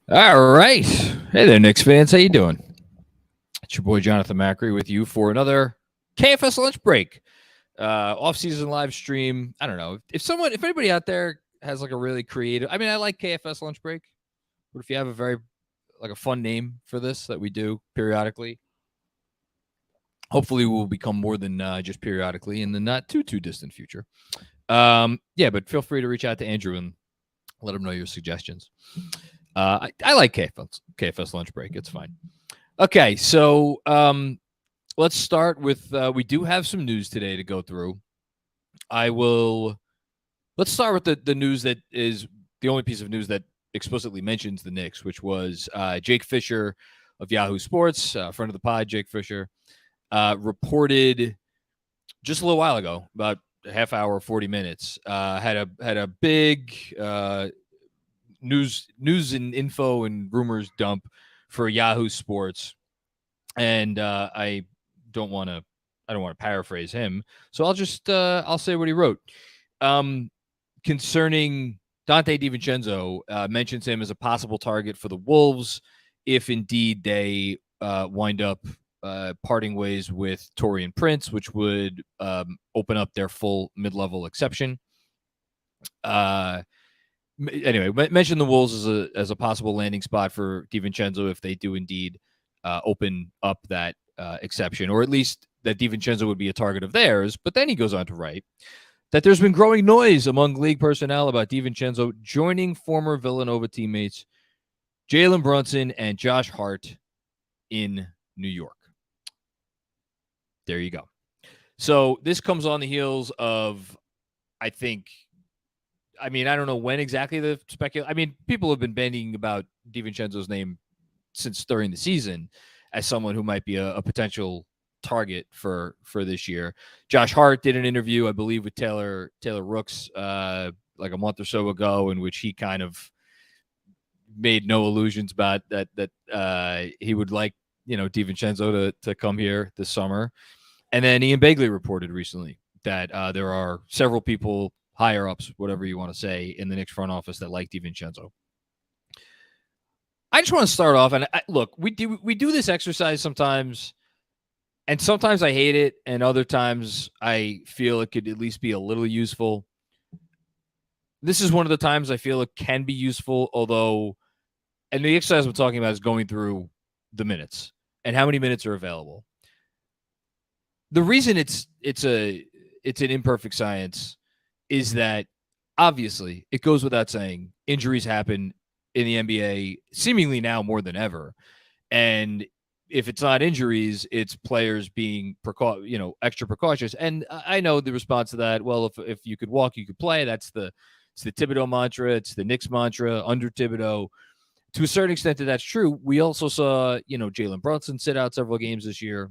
All right. Hey there, Knicks fans. How you doing? It's your boy Jonathan Macri with you for another KFS lunch break. Off-season live stream. I don't know. If anybody out there has like a really creative, I mean, I like KFS lunch break, but if you have a fun name for this that we do periodically, hopefully we'll become more than just periodically in the not too distant future. Yeah, but feel free to reach out to Andrew and let him know your suggestions. I like KFS lunch break. It's fine. Okay, so let's start with we do have some news today to go through. Let's start with the news that is the only piece of news that explicitly mentions the Knicks, which was Jake Fisher of Yahoo Sports, friend of the pod, Jake Fisher, reported just a little while ago, about a half hour, 40 minutes, had a big news and info and rumors dump for Yahoo Sports, and I don't want to paraphrase him, so I'll say what he wrote. Concerning Donte DiVincenzo, mentions him as a possible target for the Wolves if indeed they wind up parting ways with Taurean Prince, which would open up their full mid-level exception. Anyway, mention the Wolves as a possible landing spot for DiVincenzo if they do indeed open up that exception, or at least that DiVincenzo would be a target of theirs. But then he goes on to write that there's been growing noise among league personnel about DiVincenzo joining former Villanova teammates Jalen Brunson and Josh Hart in New York. There you go. So this comes on the heels of, I don't know when exactly the speculation. I mean, people have been bandying about DiVincenzo's name since during the season as someone who might be a potential target for this year. Josh Hart did an interview, I believe, with Taylor Rooks like a month or so ago, in which he kind of made no illusions about that he would like DiVincenzo to come here this summer. And then Ian Begley reported recently that there are several people, higher ups, whatever you want to say, in the Knicks front office that like DiVincenzo. I just want to start off, and look, we do this exercise sometimes, and sometimes I hate it, and other times I feel it could at least be a little useful. This is one of the times I feel it can be useful, although, and the exercise I'm talking about is going through the minutes and how many minutes are available. The reason it's an imperfect science is that obviously it goes without saying injuries happen in the NBA seemingly now more than ever. And if it's not injuries, it's players being extra precautious. And I know the response to that, well, if you could walk, you could play. It's the Thibodeau mantra. It's the Knicks mantra under Thibodeau. To a certain extent that's true. We also saw, Jalen Brunson sit out several games this year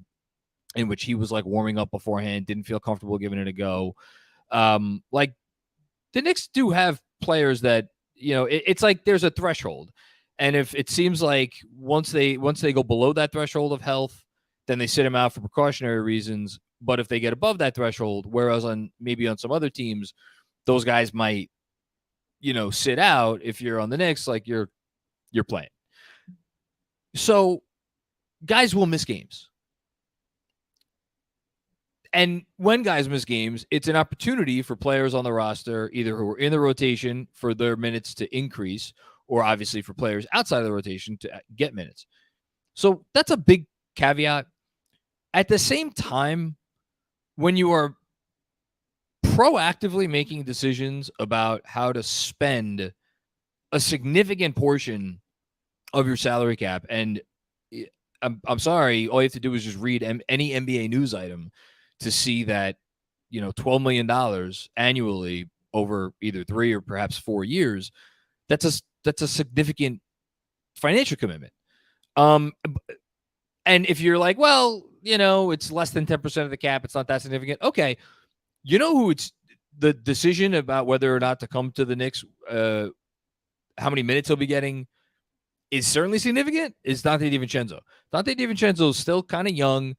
in which he was like warming up beforehand, didn't feel comfortable giving it a go. Like the Knicks do have players that, it's like there's a threshold. And if it seems like once they go below that threshold of health, then they sit him out for precautionary reasons. But if they get above that threshold, whereas on some other teams, those guys might, sit out. If you're on the Knicks, like you're playing. So guys will miss games. And when guys miss games, it's an opportunity for players on the roster, either who are in the rotation, for their minutes to increase, or obviously for players outside of the rotation to get minutes. So that's a big caveat. At the same time, when you are proactively making decisions about how to spend a significant portion of your salary cap, and I'm sorry, all you have to do is just read any NBA news item to see that, $12 million annually over either 3 or perhaps 4 years, that's a significant financial commitment. And if you're like, well, it's less than 10% of the cap, it's not that significant. Okay. You know who it's the decision about whether or not to come to the Knicks, how many minutes he'll be getting is certainly significant, is Donte DiVincenzo. Donte DiVincenzo is still kind of young.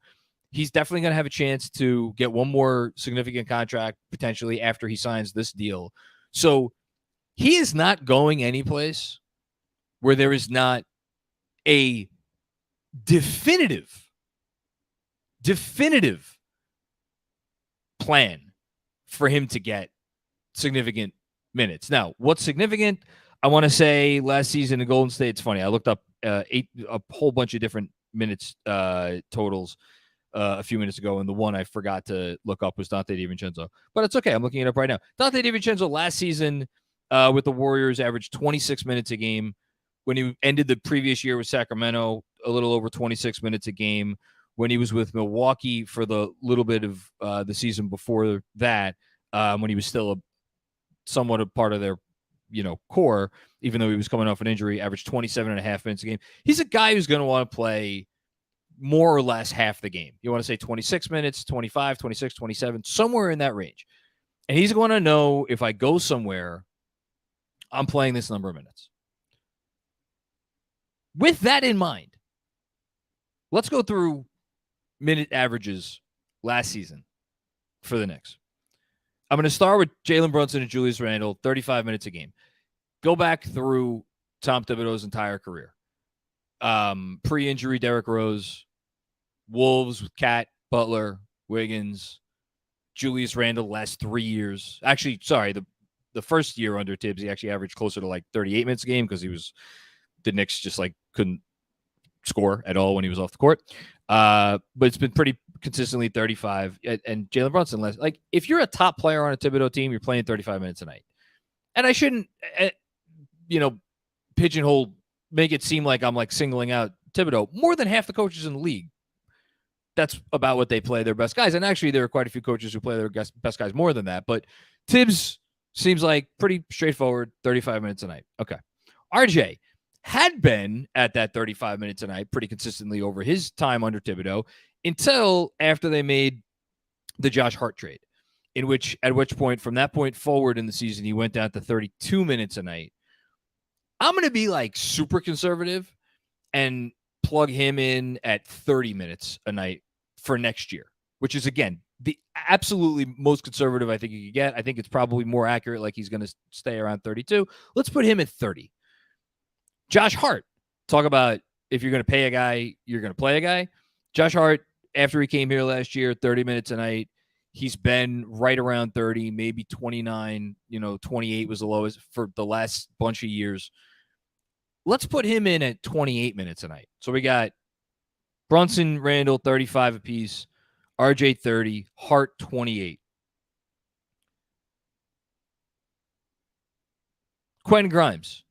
He's definitely going to have a chance to get one more significant contract potentially after he signs this deal. So he is not going anyplace where there is not a definitive plan for him to get significant minutes. Now, what's significant? I want to say last season in Golden State, it's funny. I looked up a whole bunch of different minutes totals a few minutes ago, and the one I forgot to look up was Donte DiVincenzo. But it's okay. I'm looking it up right now. Donte DiVincenzo last season with the Warriors averaged 26 minutes a game. When he ended the previous year with Sacramento, a little over 26 minutes a game. When he was with Milwaukee for the little bit of the season before that, when he was still somewhat a part of their core, even though he was coming off an injury, averaged 27 and a half minutes a game. He's a guy who's going to want to play more or less half the game. You want to say 26 minutes, 25, 26, 27, somewhere in that range. And he's going to know if I go somewhere, I'm playing this number of minutes. With that in mind, let's go through minute averages last season for the Knicks. I'm going to start with Jalen Brunson and Julius Randle, 35 minutes a game. Go back through Tom Thibodeau's entire career. Pre-injury Derrick Rose, Wolves with Cat, Butler, Wiggins, Julius Randle last 3 years. Actually, sorry, the first year under Tibbs, he actually averaged closer to like 38 minutes a game because the Knicks just like couldn't score at all when he was off the court. But it's been pretty consistently 35. And Jalen Brunson, like if you're a top player on a Thibodeau team, you're playing 35 minutes a night. And I shouldn't, pigeonhole, make it seem like I'm like singling out Thibodeau. More than half the coaches in the league, that's about what they play their best guys. And actually, there are quite a few coaches who play their best guys more than that. But Tibbs seems like pretty straightforward, 35 minutes a night. Okay. RJ had been at that 35 minutes a night pretty consistently over his time under Thibodeau until after they made the Josh Hart trade, at which point, from that point forward in the season, he went down to 32 minutes a night. I'm going to be like super conservative and plug him in at 30 minutes a night for next year, which is, again, the absolutely most conservative I think you could get. I think it's probably more accurate, like he's going to stay around 32. Let's put him at 30. Josh Hart, talk about if you're going to pay a guy, you're going to play a guy. Josh Hart, after he came here last year, 30 minutes a night. He's been right around 30, maybe 29, 28 was the lowest for the last bunch of years. Let's put him in at 28 minutes a night. So we got Brunson, Randle, 35 apiece, RJ 30, Hart 28. Quentin Grimes,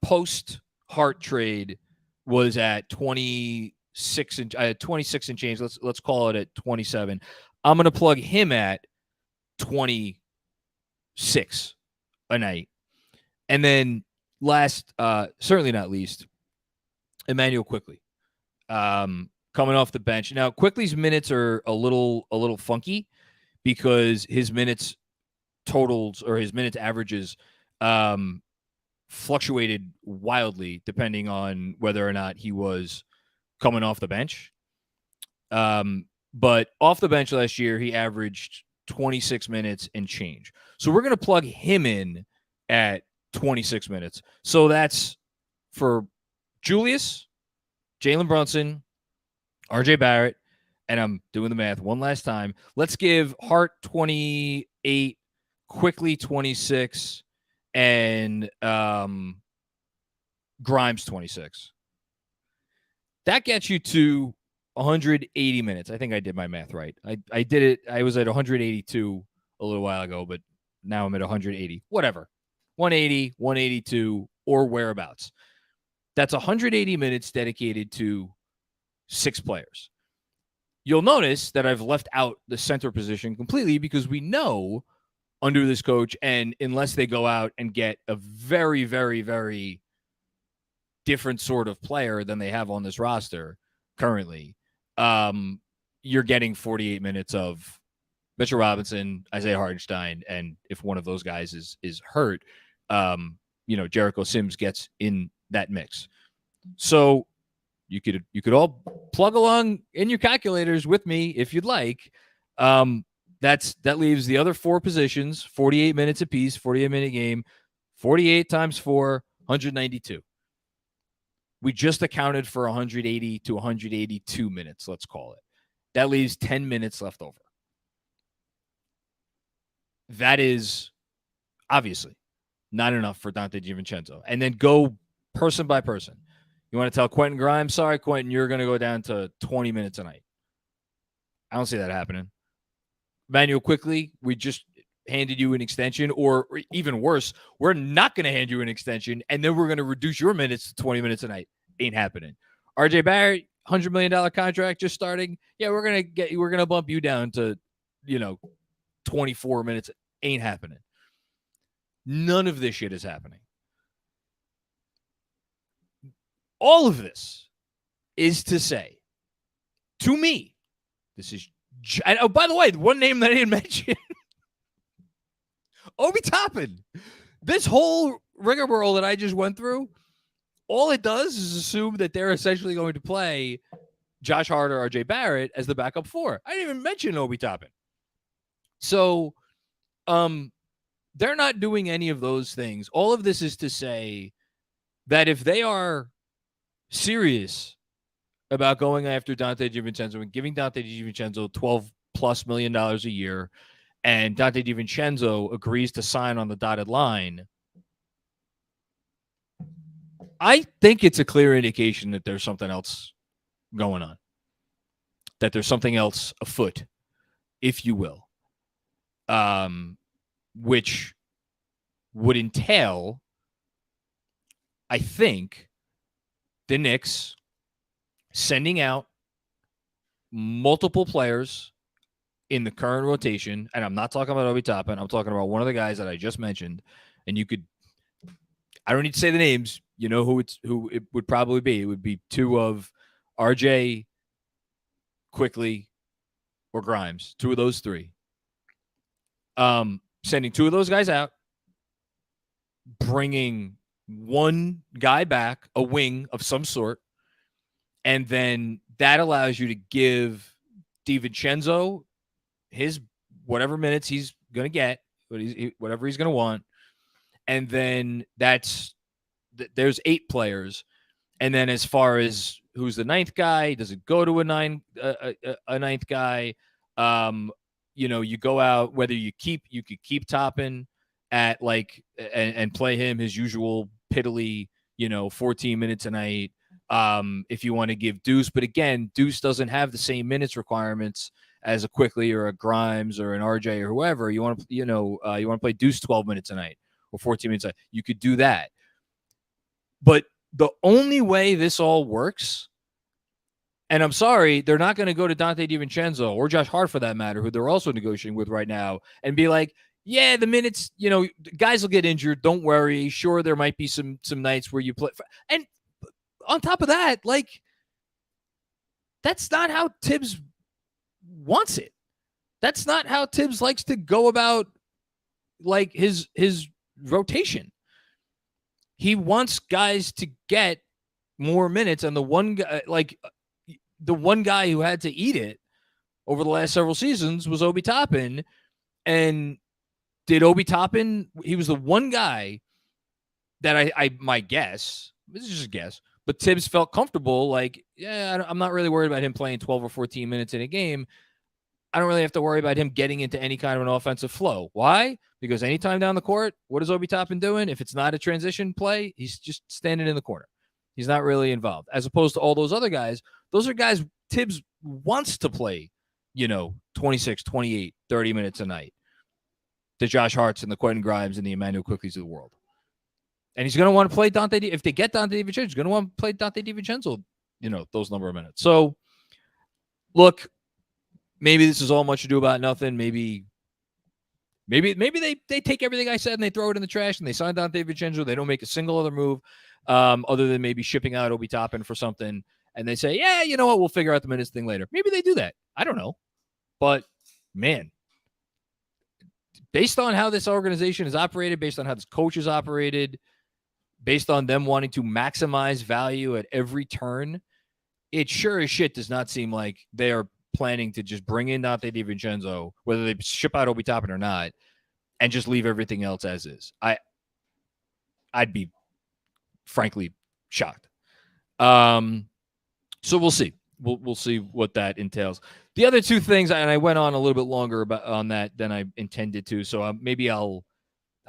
post Hart trade was at 26 and change. Let's call it at 27. I'm going to plug him at 26 a night. And then last, certainly not least, Emmanuel Quickley, coming off the bench. Now, Quickley's minutes are a little funky because his minutes totals or his minutes averages fluctuated wildly depending on whether or not he was coming off the bench. But off the bench last year, he averaged 26 minutes and change. So we're going to plug him in at 26 minutes. So that's for Julius, Jalen Brunson, RJ Barrett, and I'm doing the math one last time. Let's give Hart 28, Quickley 26, and Grimes 26. That gets you to 180 minutes. I think I did my math right. I did it. I was at 182 a little while ago, but now I'm at 180. Whatever. 180, 182, or whereabouts. That's 180 minutes dedicated to 6 players. You'll notice that I've left out the center position completely because we know under this coach, and unless they go out and get a very, very, very different sort of player than they have on this roster currently, you're getting 48 minutes of Mitchell Robinson, Isaiah Hartenstein, and if one of those guys is hurt, Jericho Sims gets in that mix. So you could all plug along in your calculators with me if you'd like. That leaves the other 4 positions, 48 minutes apiece, 48-minute game, 48 times 4, 192. We just accounted for 180 to 182 minutes, let's call it. That leaves 10 minutes left over. That is obviously not enough for Donte DiVincenzo. And then go person by person. You want to tell Quentin Grimes, sorry, Quentin, you're going to go down to 20 minutes a night. I don't see that happening. Manuel, quickly, we just handed you an extension, or even worse, we're not going to hand you an extension, and then we're going to reduce your minutes to 20 minutes a night. Ain't happening. RJ Barrett, $100 million contract just starting. Yeah, we're going to bump you down to, 24 minutes. Ain't happening. None of this shit is happening. All of this is to say, to me, this is, and oh, by the way, one name that I didn't mention, Obi Toppin. This whole rigmarole that I just went through, all it does is assume that they're essentially going to play Josh Hart or RJ Barrett as the backup four. I didn't even mention Obi Toppin. So, they're not doing any of those things. All of this is to say that if they are serious about going after Donte DiVincenzo and giving Donte DiVincenzo $12+ million a year, and Donte DiVincenzo agrees to sign on the dotted line, I think it's a clear indication that there's something else going on, that there's something else afoot, if you will, which would entail, I think, the Knicks sending out multiple players in the current rotation, and I'm not talking about Obi Toppin. I'm talking about one of the guys that I just mentioned, and I don't need to say the names. You know who it would probably be. It would be two of RJ, Quickly, or Grimes. Two of those three. Sending two of those guys out, bringing one guy back, a wing of some sort, and then that allows you to give DiVincenzo his whatever minutes he's going to get, whatever he's going to want. And then there's 8 players. And then as far as who's the ninth guy, does it go to a ninth guy? You go out, whether you could keep Toppin at and play him his usual piddly, 14 minutes a night. If you want to give Deuce, but again, Deuce doesn't have the same minutes requirements as a Quickly or a Grimes or an RJ or whoever. You want to play Deuce 12 minutes a night or 14 minutes a night. You could do that. But the only way this all works, and I'm sorry, they're not going to go to Donte DiVincenzo or Josh Hart for that matter, who they're also negotiating with right now, and be like, yeah, the minutes, guys will get injured. Don't worry. Sure, there might be some nights where you play. And on top of that, that's not how Tibbs wants it. That's not how Tibbs likes to go about his rotation. He wants guys to get more minutes, and the one guy who had to eat it over the last several seasons was Obi Toppin. And did Obi Toppin, he was the one guy that my guess, this is just a guess, but Tibbs felt comfortable, I'm not really worried about him playing 12 or 14 minutes in a game. I don't really have to worry about him getting into any kind of an offensive flow. Why? Because anytime down the court, what is Obi Toppin doing? If it's not a transition play, he's just standing in the corner. He's not really involved. As opposed to all those other guys, those are guys Tibbs wants to play, 26, 28, 30 minutes a night. The Josh Harts and the Quentin Grimes and the Emmanuel Quickleys of the world. And he's going to want to play Donte. If they get Donte DiVincenzo, he's going to want to play Donte DiVincenzo, those number of minutes. So, look, maybe this is all much ado about nothing. Maybe they take everything I said and they throw it in the trash and they sign Donte DiVincenzo. They don't make a single other move other than maybe shipping out Obi Toppin for something. And they say, yeah, you know what? We'll figure out the minutes thing later. Maybe they do that. I don't know. But, man, based on how this organization is operated, based on how this coach is operated, based on them wanting to maximize value at every turn, it sure as shit does not seem like they are planning to just bring in Donte DiVincenzo, whether they ship out Obi Toppin or not, and just leave everything else as is. I'd be frankly shocked. So we'll see. We'll see what that entails. The other two things, and I went on a little bit longer on that than I intended to, so maybe I'll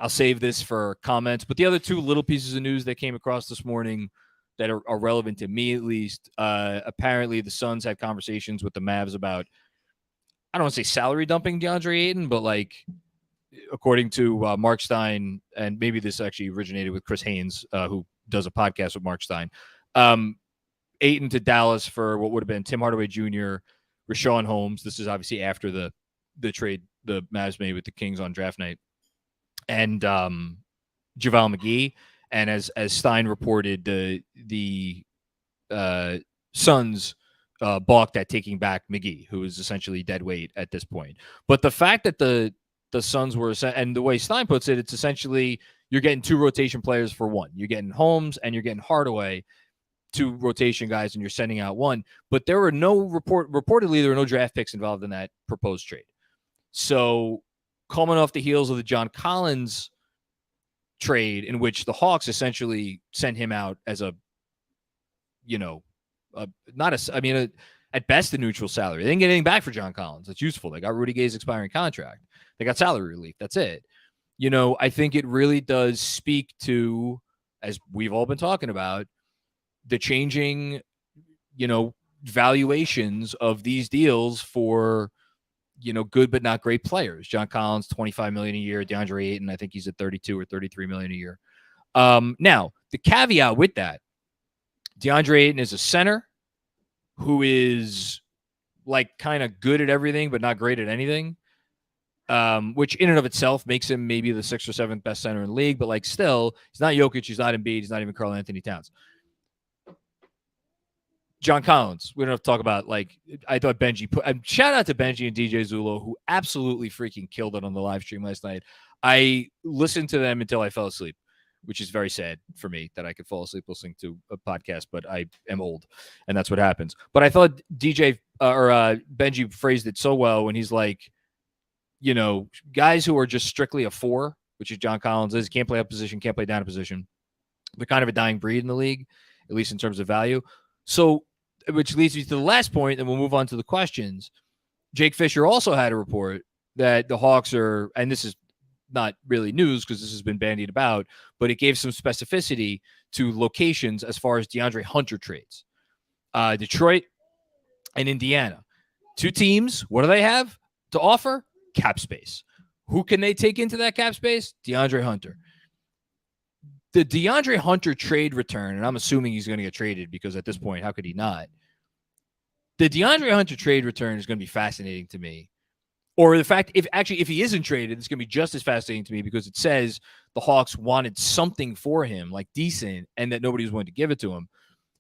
save this for comments. But the other two little pieces of news that came across this morning that are relevant to me, at least, apparently the Suns had conversations with the Mavs about, I don't want to say salary dumping DeAndre Ayton, but like, according to Mark Stein, and maybe this actually originated with Chris Haynes, who does a podcast with Mark Stein, Ayton to Dallas for what would have been Tim Hardaway Jr., Rashawn Holmes. This is obviously after the trade the Mavs made with the Kings on draft night, and JaVale McGee. And as Stein reported, the Suns balked at taking back McGee, who is essentially dead weight at this point. But the fact that the Suns were, and the way Stein puts it, it's essentially you're getting two rotation players for one. You're getting Holmes and you're getting Hardaway, two rotation guys, and you're sending out one. But there were reportedly there were no draft picks involved in that proposed trade. So coming off the heels of the John Collins trade, in which the Hawks essentially sent him out as at best a neutral salary. They didn't get anything back for John Collins. That's useful. They got Rudy Gay's expiring contract. They got salary relief. That's it. I think it really does speak to, as we've all been talking about, the changing, valuations of these deals for, good but not great players. John Collins, $25 million a year. DeAndre Ayton, I think he's at $32 or $33 million a year. Now, the caveat with that, DeAndre Ayton is a center who is like kind of good at everything but not great at anything, which in and of itself makes him maybe the 6th or 7th best center in the league. But like still, he's not Jokic, he's not Embiid, he's not even Karl Anthony Towns. John Collins, we don't have to talk about, I thought shout out to Benji and DJ Zulo, who absolutely freaking killed it on the live stream last night. I listened to them until I fell asleep, which is very sad for me that I could fall asleep listening to a podcast, but I am old and that's what happens. But I thought Benji phrased it so well when he's like, guys who are just strictly a 4, which is John Collins is, can't play up position, can't play down a position. They're kind of a dying breed in the league, at least in terms of value. So, which leads me to the last point, and we'll move on to the questions. Jake Fisher also had a report that the Hawks are, and this is not really news because this has been bandied about, but it gave some specificity to locations as far as DeAndre Hunter trades. Detroit and Indiana. Two teams, what do they have to offer? Cap space. Who can they take into that cap space? DeAndre Hunter. The DeAndre Hunter trade return, and I'm assuming he's going to get traded because at this point, how could he not? The DeAndre Hunter trade return is going to be fascinating to me. Or the fact, if he isn't traded, it's going to be just as fascinating to me because it says the Hawks wanted something for him, like decent, and that nobody was willing to give it to him.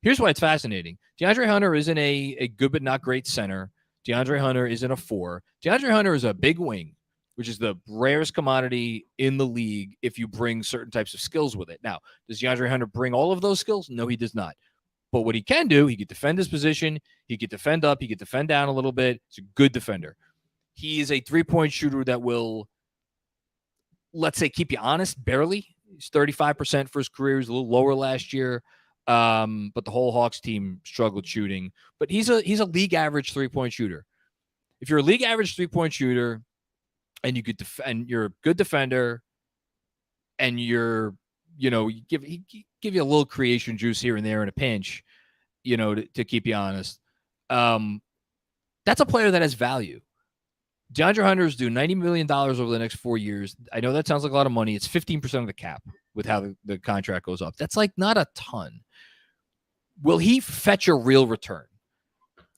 Here's why it's fascinating. DeAndre Hunter isn't a good but not great center. DeAndre Hunter isn't a 4. DeAndre Hunter is a big wing, which is the rarest commodity in the league if you bring certain types of skills with it. Now, does DeAndre Hunter bring all of those skills? No, he does not. But what he can do, he can defend his position. He can defend up. He can defend down a little bit. He's a good defender. He is a 3-point shooter that will, let's say, keep you honest, barely. He's 35% for his career. He was a little lower last year. But the whole Hawks team struggled shooting. But he's a league average 3-point shooter. If you're a league average 3-point shooter, and you could and you're a good defender, and you're, he give you a little creation juice here and there in a pinch, to keep you honest. That's a player that has value. DeAndre Hunter is due $90 million over the next 4 years. I know that sounds like a lot of money. It's 15% of the cap with how the contract goes up. That's not a ton. Will he fetch a real return?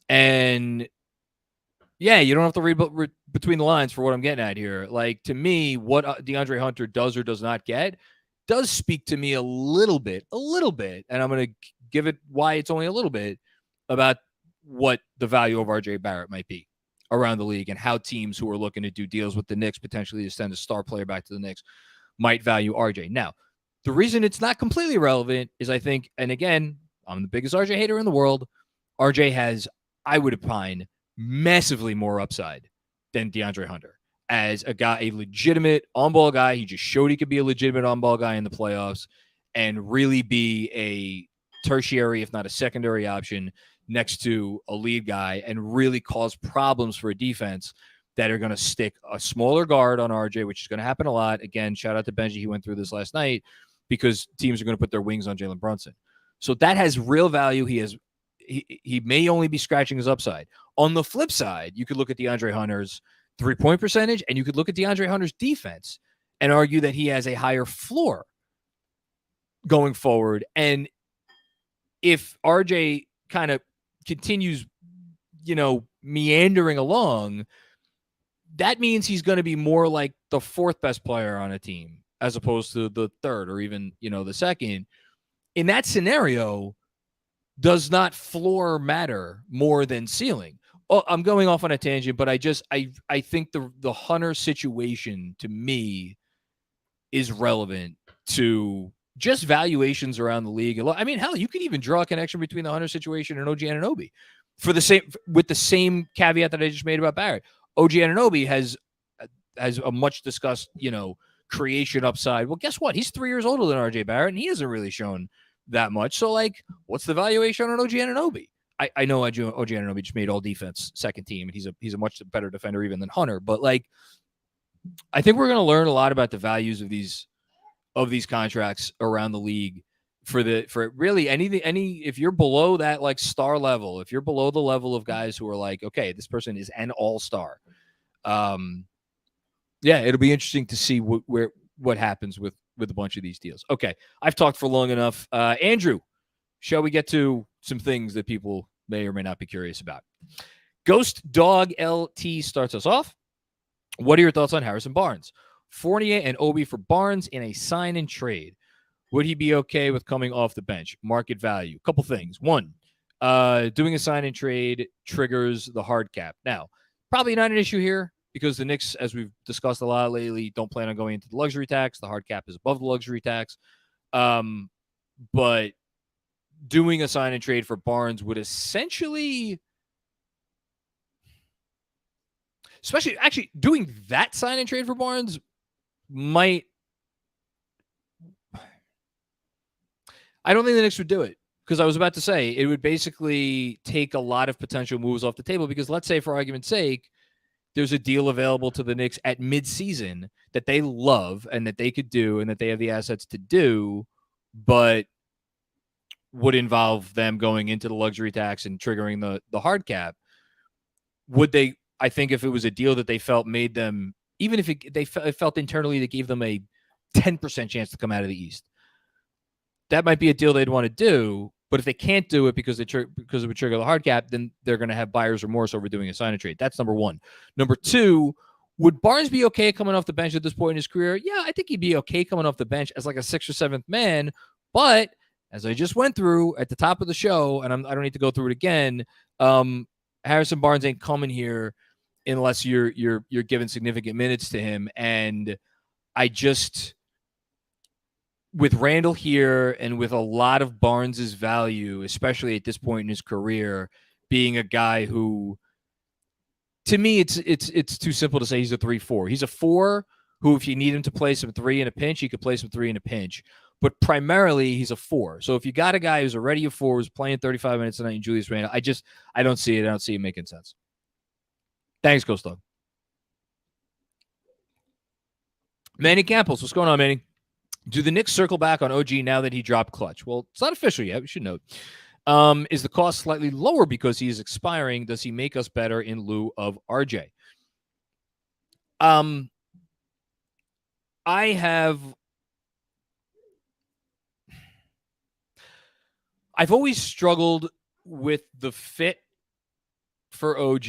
And yeah, you don't have to read between the lines for what I'm getting at here. To me, what DeAndre Hunter does or does not get does speak to me a little bit, and I'm going to give it why it's only a little bit, about what the value of RJ Barrett might be around the league and how teams who are looking to do deals with the Knicks, potentially to send a star player back to the Knicks, might value RJ. Now, the reason it's not completely relevant is I think, and again, I'm the biggest RJ hater in the world, RJ has, I would opine, massively more upside than DeAndre Hunter as a guy, a legitimate on-ball guy. He just showed he could be a legitimate on-ball guy in the playoffs. and really be a tertiary, if not a secondary option next to a lead guy and really cause problems for a defense that are going to stick a smaller guard on RJ, which is going to happen a lot. Again, shout out to Benji. He went through this last night because teams are going to put their wings on Jalen Brunson. So that has real value. He may only be scratching his upside. On the flip side, you could look at DeAndre Hunter's 3-point percentage and you could look at DeAndre Hunter's defense and argue that he has a higher floor going forward. And if RJ kind of continues, meandering along, that means he's going to be more like the fourth best player on a team as opposed to the third or even, the second. In that scenario, does not floor matter more than ceiling? Oh, I'm going off on a tangent, but I think the Hunter situation to me is relevant to just valuations around the league. I mean, hell, you could even draw a connection between the Hunter situation and OG Anunoby with the same caveat that I just made about Barrett. OG Anunoby has a much discussed, creation upside. Well, guess what? He's 3 years older than RJ Barrett, and he hasn't really shown that much. So, what's the valuation on OG Anunoby? I know OG Anunoby just made all defense second team, and he's a much better defender even than Hunter. But I think we're going to learn a lot about the values of these contracts around the league for really if you're below that star level, if you're below the level of guys who are okay, this person is an all-star. It'll be interesting to see what happens with a bunch of these deals. Okay, I've talked for long enough. Andrew, shall we get to some things that people may or may not be curious about? Ghost Dog LT starts us off. What are your thoughts on Harrison Barnes? Fournier and Obi for Barnes in a sign and trade. Would he be okay with coming off the bench? Market value. A couple things. One, doing a sign and trade triggers the hard cap. Now, probably not an issue here because the Knicks, as we've discussed a lot lately, don't plan on going into the luxury tax. The hard cap is above the luxury tax. But doing a sign and trade for Barnes would essentially, actually doing that sign and trade for Barnes might, I don't think the Knicks would do it because I was about to say it would basically take a lot of potential moves off the table because let's say for argument's sake, there's a deal available to the Knicks at midseason that they love and that they could do and that they have the assets to do, but would involve them going into the luxury tax and triggering the hard cap. Would they, I think if it was a deal that they felt made them, even if they felt internally that gave them a 10% chance to come out of the East, that might be a deal they'd want to do. But if they can't do it because it would trigger the hard cap, then they're going to have buyer's remorse over doing a sign and trade. That's number one. Number two, would Barnes be okay coming off the bench at this point in his career? Yeah, I think he'd be okay coming off the bench as a 6th or 7th man. But as I just went through at the top of the show, and I don't need to go through it again, Harrison Barnes ain't coming here unless you're giving significant minutes to him. And I just, with Randall here and with a lot of Barnes's value, especially at this point in his career, being a guy who, to me, it's too simple to say he's a 3-4. He's a 4 who, if you need him to play some 3 in a pinch, he could play some 3 in a pinch. But primarily, he's a 4. So if you got a guy who's already a 4, who's playing 35 minutes a night in Julius Randle, I don't see it. I don't see it making sense. Thanks, Ghost Dog. Manny Campos, what's going on, Manny? Do the Knicks circle back on OG now that he dropped clutch? Well, it's not official yet. We should note. Is the cost slightly lower because he is expiring? Does he make us better in lieu of RJ? I've always struggled with the fit for OG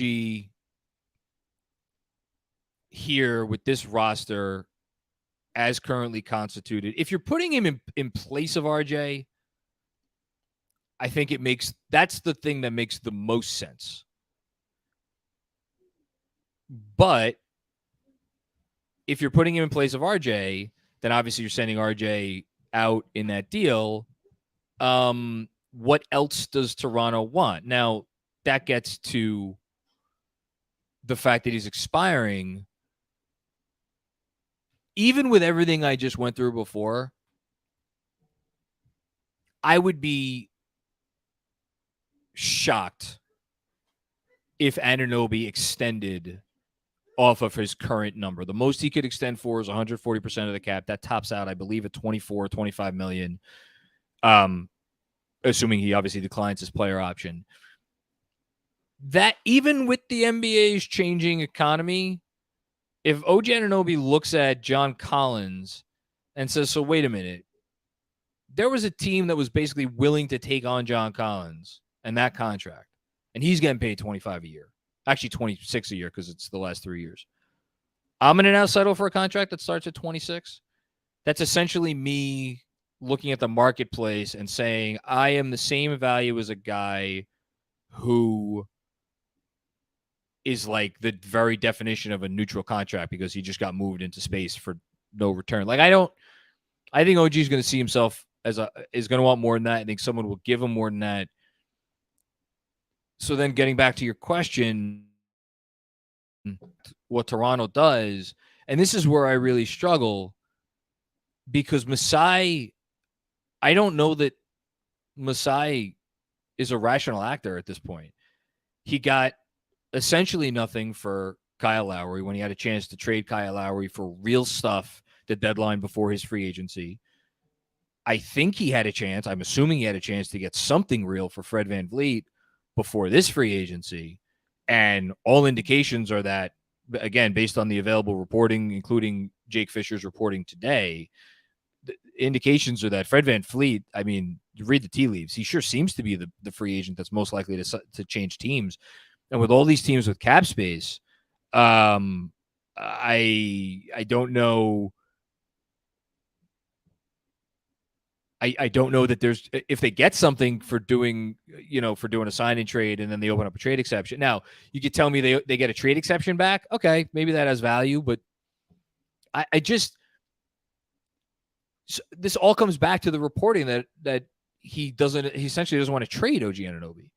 here with this roster as currently constituted. If you're putting him in place of RJ, I think that's the thing that makes the most sense. But if you're putting him in place of RJ, then obviously you're sending RJ out in that deal. What else does Toronto want? Now, that gets to the fact that he's expiring. Even with everything I just went through before, I would be shocked if Anunoby extended off of his current number. The most he could extend for is 140% of the cap. That tops out, I believe, at 24, 25 million. Assuming he obviously declines his player option. That even with the NBA's changing economy, if OG Anunoby looks at John Collins and says, so wait a minute, there was a team that was basically willing to take on John Collins and that contract, and he's getting paid 25 a year. Actually, 26 a year because it's the last 3 years. I'm going to now settle for a contract that starts at 26. That's essentially me looking at the marketplace and saying, I am the same value as a guy who is like the very definition of a neutral contract because he just got moved into space for no return. Like, I think OG is going to see himself is going to want more than that. I think someone will give him more than that. So then getting back to your question, what Toronto does, and this is where I really struggle because Masai, I don't know that Masai is a rational actor at this point. He got essentially nothing for Kyle Lowry when he had a chance to trade Kyle Lowry for real stuff the deadline before his free agency. I think he had a chance. I'm assuming he had a chance to get something real for Fred VanVleet before this free agency. And all indications are that, again, based on the available reporting, including Jake Fisher's reporting today, the indications are that Fred VanVleet, I mean, you read the tea leaves, he sure seems to be the free agent that's most likely to change teams. And with all these teams with cap space, I don't know. I don't know that there's, if they get something for doing a sign and trade and then they open up a trade exception. Now, you could tell me they get a trade exception back. Okay, maybe that has value, but this all comes back to the reporting that he essentially doesn't want to trade OG Anunoby,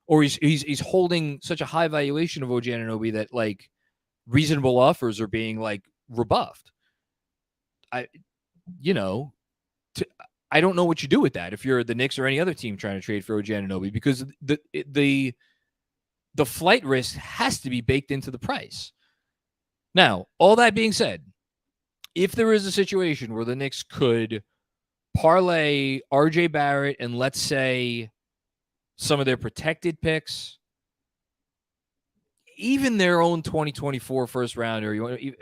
or he's holding such a high valuation of OG Anunoby that like reasonable offers are being like rebuffed. I don't know what you do with that if you're the Knicks or any other team trying to trade for OG Anunoby, because the flight risk has to be baked into the price. Now, all that being said, if there is a situation where the Knicks could parlay RJ Barrett and let's say some of their protected picks, even their own 2024 first rounder, you want to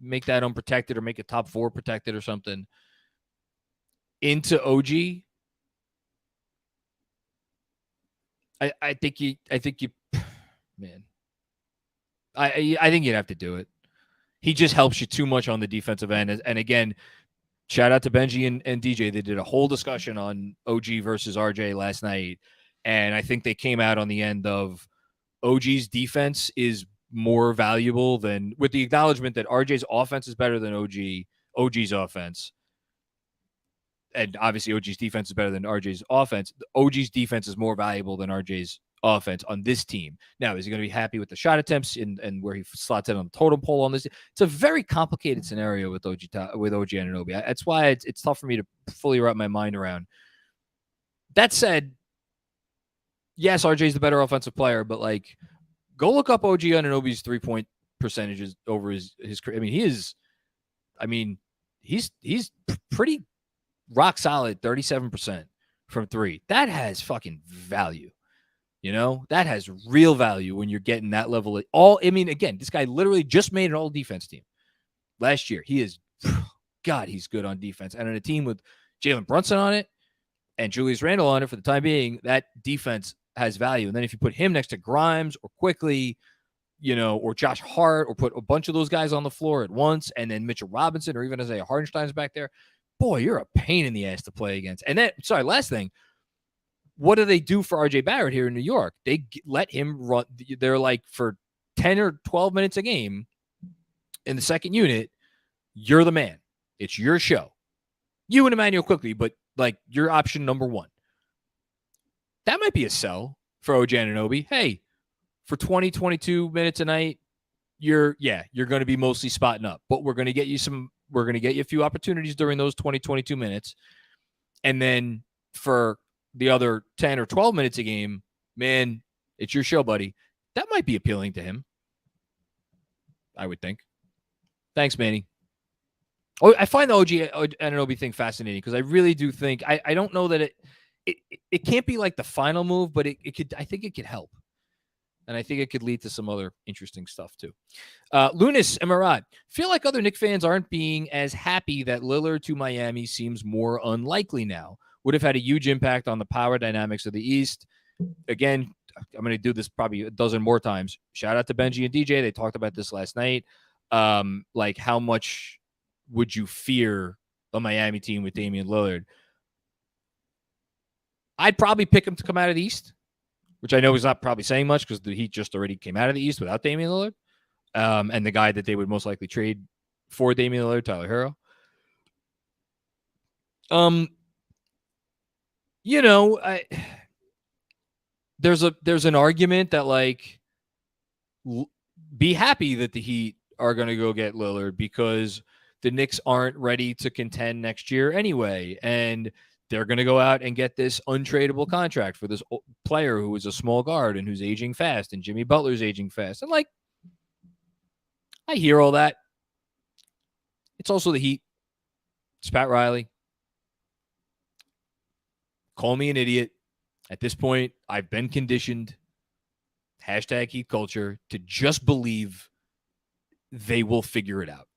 make that unprotected or make it top 4 protected or something, into OG, I think you, man, I think you'd have to do it. He just helps you too much on the defensive end. And again, shout out to Benji and DJ. They did a whole discussion on OG versus RJ last night. And I think they came out on the end of OG's defense is more valuable than, with the acknowledgement that RJ's offense is better than OG's offense. And obviously OG's defense is better than RJ's offense. OG's defense is more valuable than RJ's offense on this team. Now, is he going to be happy with the shot attempts and where he slots in on the totem pole on this? It's a very complicated scenario with OG Anunoby. That's why it's tough for me to fully wrap my mind around. That said, yes, RJ's the better offensive player, but like, go look up OG Anunoby's 3-point percentages over his career. I mean, he's pretty rock solid, 37% from 3. That has fucking value. That has real value when you're getting that level of again, this guy literally just made an all defense team last year. He is, God, he's good on defense. And on a team with Jalen Brunson on it and Julius Randle on it for the time being, that defense has value. And then if you put him next to Grimes or Quickly, or Josh Hart, or put a bunch of those guys on the floor at once, and then Mitchell Robinson or even Isaiah Hartenstein's back there, boy, you're a pain in the ass to play against. And then, last thing, what do they do for RJ Barrett here in New York? They let him run. They're like, for 10 or 12 minutes a game in the second unit, you're the man. It's your show. You and Emmanuel Quickly, but like, you're option number 1. That might be a sell for OG Anunoby. Hey, for 20, 22 minutes a night, you're going to be mostly spotting up, but we're going to get you a few opportunities during those 20, 22 minutes. And then for the other 10 or 12 minutes a game, man, it's your show, buddy. That might be appealing to him, I would think. Thanks, Manny. Oh, I find the OG Anunoby thing fascinating because I really do think I don't know that it can't be like the final move, but it could. I think it could help, and I think it could lead to some other interesting stuff too. Lunas and Murad feel like other Knicks fans aren't being as happy that Lillard to Miami seems more unlikely now. Would have had a huge impact on the power dynamics of the East. Again, I'm going to do this probably a dozen more times. Shout out to Benji and DJ. They talked about this last night. Like how much would you fear a Miami team with Damian Lillard? I'd probably pick him to come out of the East, which I know is not probably saying much because the Heat just already came out of the East without Damian Lillard. And the guy that they would most likely trade for Damian Lillard, Tyler Herro. There's an argument that like be happy that the Heat are going to go get Lillard because the Knicks aren't ready to contend next year anyway, and they're going to go out and get this untradeable contract for this player who is a small guard and who's aging fast, and Jimmy Butler's aging fast. And like, I hear all that. It's also the Heat. It's Pat Riley. Call me an idiot. At this point, I've been conditioned, hashtag Heat culture, to just believe they will figure it out.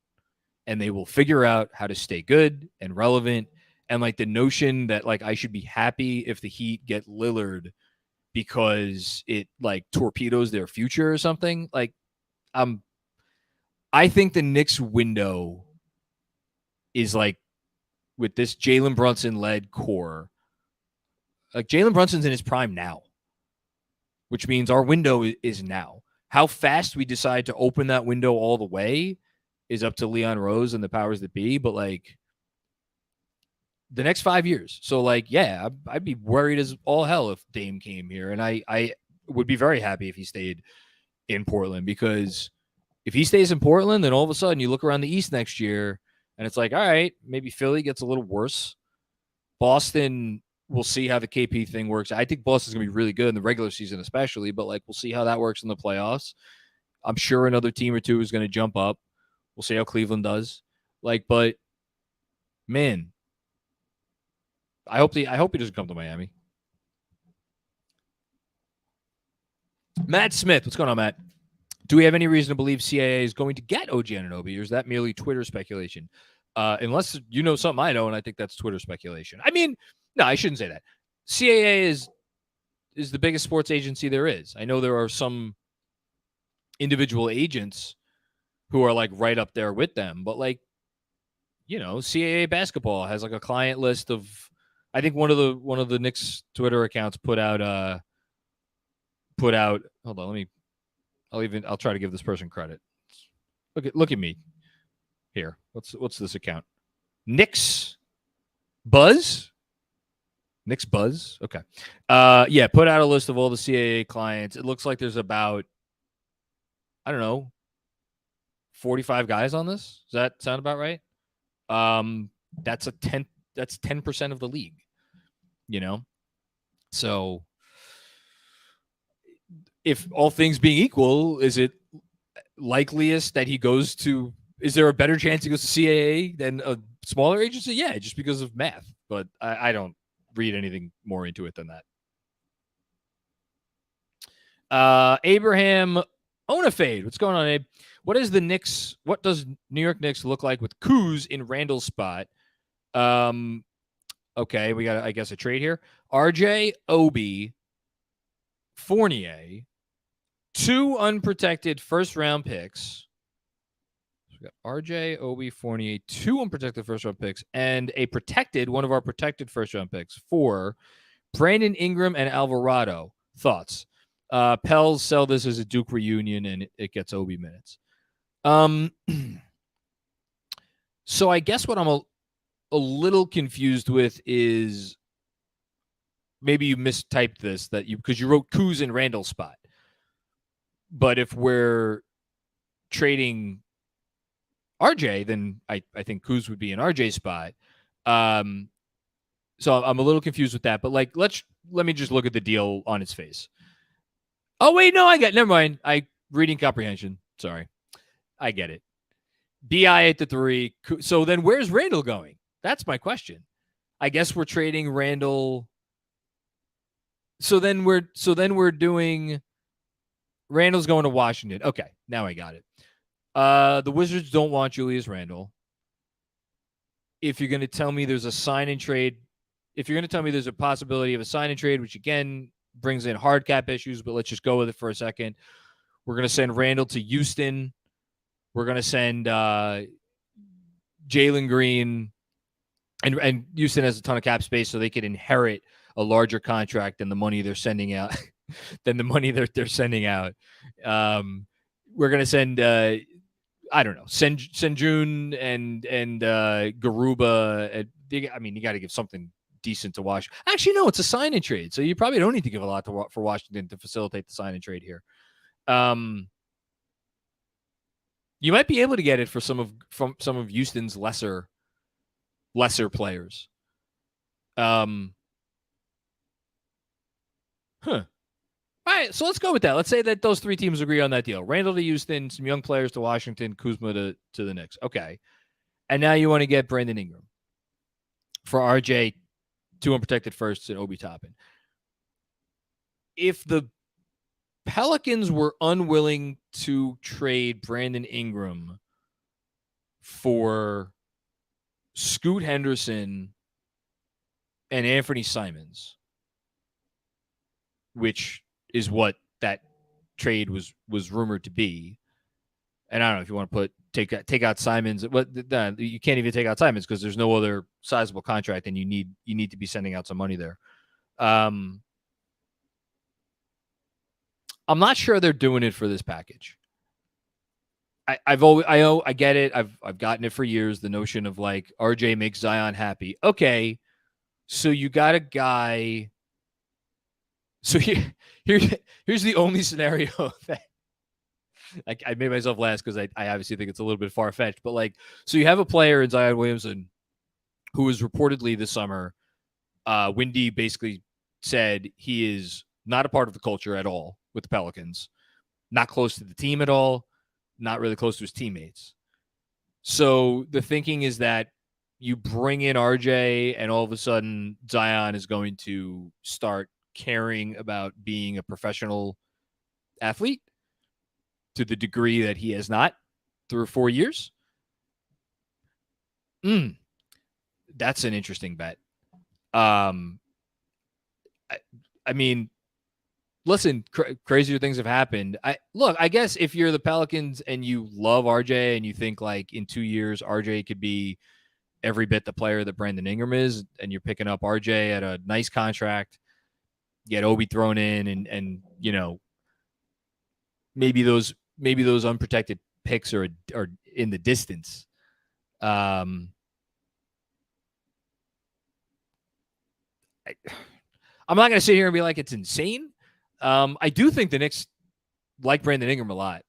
And they will figure out how to stay good and relevant. And like the notion that like I should be happy if the Heat get Lillard because it like torpedoes their future or something. Like I think the Knicks window is like with this Jalen Brunson led core. Like Jalen Brunson's in his prime now, which means our window is now. How fast we decide to open that window all the way is up to Leon Rose and the powers that be, but like the next 5 years. So like, yeah, I'd be worried as all hell if Dame came here. And I would be very happy if he stayed in Portland, because if he stays in Portland, then all of a sudden you look around the East next year and it's like, all right, maybe Philly gets a little worse. Boston, we'll see how the KP thing works. I think Boston's going to be really good in the regular season especially, but like we'll see how that works in the playoffs. I'm sure another team or two is going to jump up. We'll see how Cleveland does. Like, but man, I hope he doesn't come to Miami. Matt Smith, what's going on, Matt? Do we have any reason to believe CAA is going to get OG Anunoby, or is that merely Twitter speculation? Unless you know something I know, and I think that's Twitter speculation. I mean, no, I shouldn't say that. CAA is the biggest sports agency there is. I know there are some individual agents who are like right up there with them, but like, you know, CAA basketball has like a client list of, I think one of the Knicks Twitter accounts put out, hold on, I'll try to give this person credit. Look at me here. What's this account? Knicks Buzz? Knicks Buzz? Okay. Yeah, put out a list of all the CAA clients. It looks like there's about, I don't know, 45 guys on this. Does that sound about right? That's 10% of the league, you know? So if all things being equal, is it likeliest that he goes to, is there a better chance he goes to CAA than a smaller agency? Yeah, just because of math. But I don't read anything more into it than that. Abraham Onafade, what's going on, Abe? What does New York Knicks look like with Kuz in Randall's spot? Okay, we got, I guess, a trade here. RJ, Obi, Fournier, 2 unprotected first-round picks. So we got RJ, Obi, Fournier, 2 unprotected first-round picks, and one of our protected first-round picks for Brandon Ingram and Alvarado. Thoughts? Pels sell this as a Duke reunion, and it gets Obi minutes. So I guess what I'm a little confused with is maybe you mistyped this because you wrote Kuz in Randall's spot. But if we're trading RJ, then I think Kuz would be in RJ's spot. So I'm a little confused with that. But like, let me just look at the deal on its face. Oh wait, no, never mind. Reading comprehension. Sorry, I get it. BI at the 3. So then where's Randall going? That's my question. I guess we're trading Randall. So then we're doing Randall's going to Washington. Okay, now I got it. The Wizards don't want Julius Randle. If you're going to tell me there's a sign and trade, if you're going to tell me there's a possibility of a sign and trade, which again brings in hard cap issues, but let's just go with it for a second. We're going to send Randle to Houston. We're going to send Jalen Green, and Houston has a ton of cap space, so they could inherit a larger contract than the money they're sending out. Than the money they're sending out. We're going to send I don't know, Senjun and Garuba. I mean, you got to give something decent to Washington. Actually, no, it's a sign and trade, so you probably don't need to give a lot for Washington to facilitate the sign and trade here. You might be able to get it for some of Houston's lesser players. All right, so let's go with that. Let's say that those 3 teams agree on that deal. Randall to Houston, some young players to Washington, Kuzma to the Knicks. Okay. And now you want to get Brandon Ingram for RJ, 2 unprotected firsts, and Obi Toppin. If the Pelicans were unwilling to trade Brandon Ingram for Scoot Henderson and Anthony Simons, which is what that trade was rumored to be. And I don't know if you want to take out Simons, but you can't even take out Simons because there's no other sizable contract, and you need to be sending out some money there. I'm not sure they're doing it for this package. I get it. I've gotten it for years. The notion of like RJ makes Zion happy. Okay, so you got a guy. So here's the only scenario that I made myself laugh because I obviously think it's a little bit far-fetched, but like, so you have a player in Zion Williamson who is reportedly this summer, Wendy basically said he is not a part of the culture at all with the Pelicans, not close to the team at all, not really close to his teammates. So the thinking is that you bring in RJ and all of a sudden Zion is going to start caring about being a professional athlete to the degree that he has not through 4 years. That's an interesting bet. I mean, listen, crazier things have happened. I guess if you're the Pelicans and you love RJ and you think like in 2 years RJ could be every bit the player that Brandon Ingram is, and you're picking up RJ at a nice contract, get Obi thrown in, and you know, maybe those unprotected picks are in the distance. I'm not going to sit here and be like it's insane. I do think the Knicks like Brandon Ingram a lot,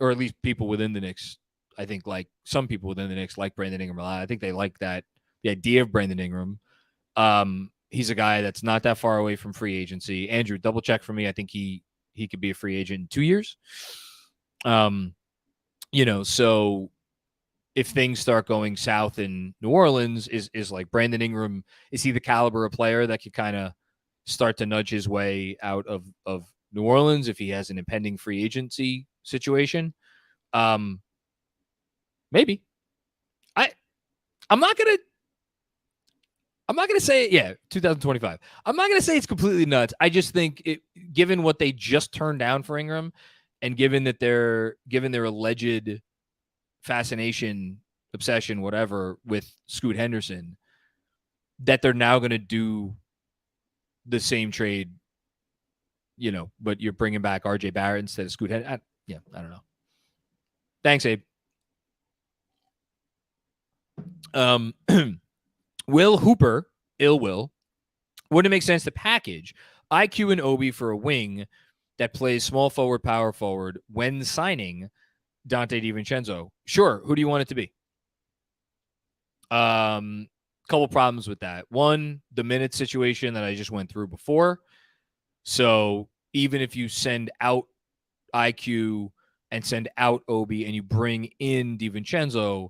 or at least people within the Knicks. I think like some people within the Knicks like Brandon Ingram a lot. I think they like the idea of Brandon Ingram. He's a guy that's not that far away from free agency. Andrew, double check for me. I think he could be a free agent in 2 years. You know, so if things start going south in New Orleans, is like Brandon Ingram, is he the caliber of player that could kind of start to nudge his way out of New Orleans if he has an impending free agency situation? Maybe. I'm not gonna say it. Yeah, 2025. I'm not gonna say it's completely nuts. I just think given what they just turned down for Ingram, and given their alleged fascination, obsession, whatever, with Scoot Henderson, that they're now going to do the same trade, you know, but you're bringing back RJ Barrett instead of Scoot Henderson. I don't know. Thanks, Abe. Will Hooper, wouldn't it make sense to package IQ and Obi for a wing that plays small forward, power forward when signing Donte DiVincenzo? Sure. Who do you want it to be? couple problems with that. One, the minute situation that I just went through before. So even if you send out IQ and send out Obi and you bring in DiVincenzo,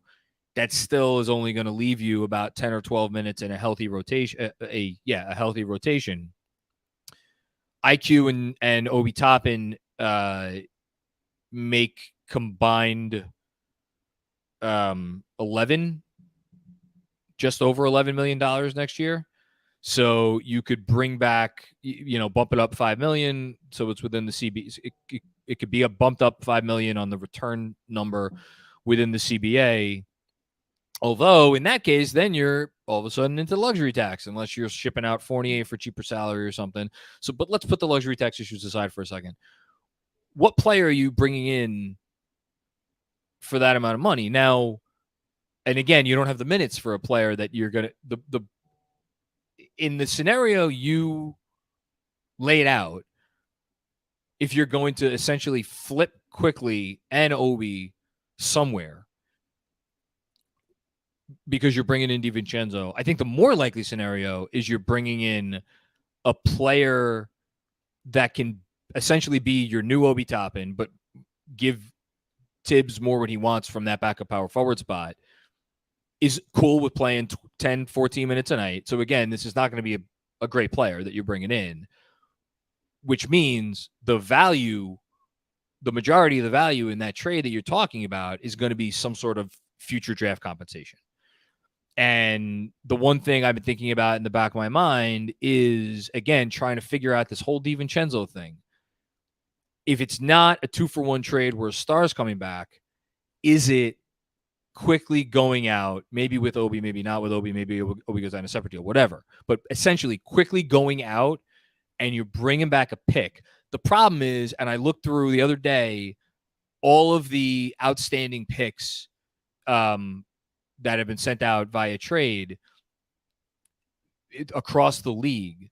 that still is only going to leave you about 10 or 12 minutes in a healthy rotation. A healthy rotation. IQ and Obi Toppin make combined 11, just over $11 million next year. So you could bring back, bump it up $5 million. So it's within the CB. It could be a bumped up $5 million on the return number within the CBA. Although in that case, then you're all of a sudden into luxury tax, unless you're shipping out Fournier for cheaper salary or something. So, but let's put the luxury tax issues aside for a second. What player are you bringing in for that amount of money? Now, and again, you don't have the minutes for a player that you're going to, in the scenario you laid out, if you're going to essentially flip quickly and Obi somewhere because you're bringing in DiVincenzo, I think the more likely scenario is you're bringing in a player that can essentially be your new Obi Toppin, but give Tibbs more what he wants from that backup power forward spot, is cool with playing 10, 14 minutes a night. So again, this is not going to be a great player that you're bringing in, which means the majority of the value in that trade that you're talking about is going to be some sort of future draft compensation. And the one thing I've been thinking about in the back of my mind is, again, trying to figure out this whole DiVincenzo thing. If it's not a 2-for-1 trade where a star's coming back, is it quickly going out, maybe with Obi, maybe not with Obi, maybe Obi goes on a separate deal, whatever, but essentially quickly going out and you're bringing back a pick. The problem is, and I looked through the other day, all of the outstanding picks that have been sent out via trade across the league,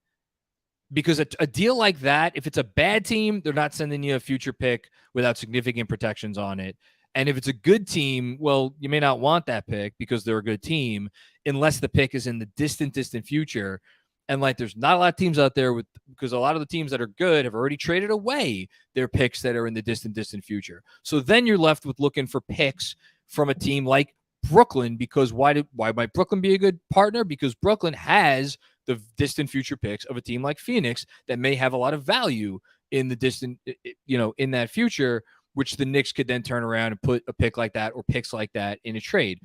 because a deal like that, if it's a bad team, they're not sending you a future pick without significant protections on it. And if it's a good team, well, you may not want that pick because they're a good team, unless the pick is in the distant future. And like, there's not a lot of teams out there because a lot of the teams that are good have already traded away their picks that are in the distant future. So then you're left with looking for picks from a team like Brooklyn, because why might Brooklyn be a good partner? Because Brooklyn has the distant future picks of a team like Phoenix that may have a lot of value in the distant, in that future, which the Knicks could then turn around and put a pick like that or picks like that in a trade.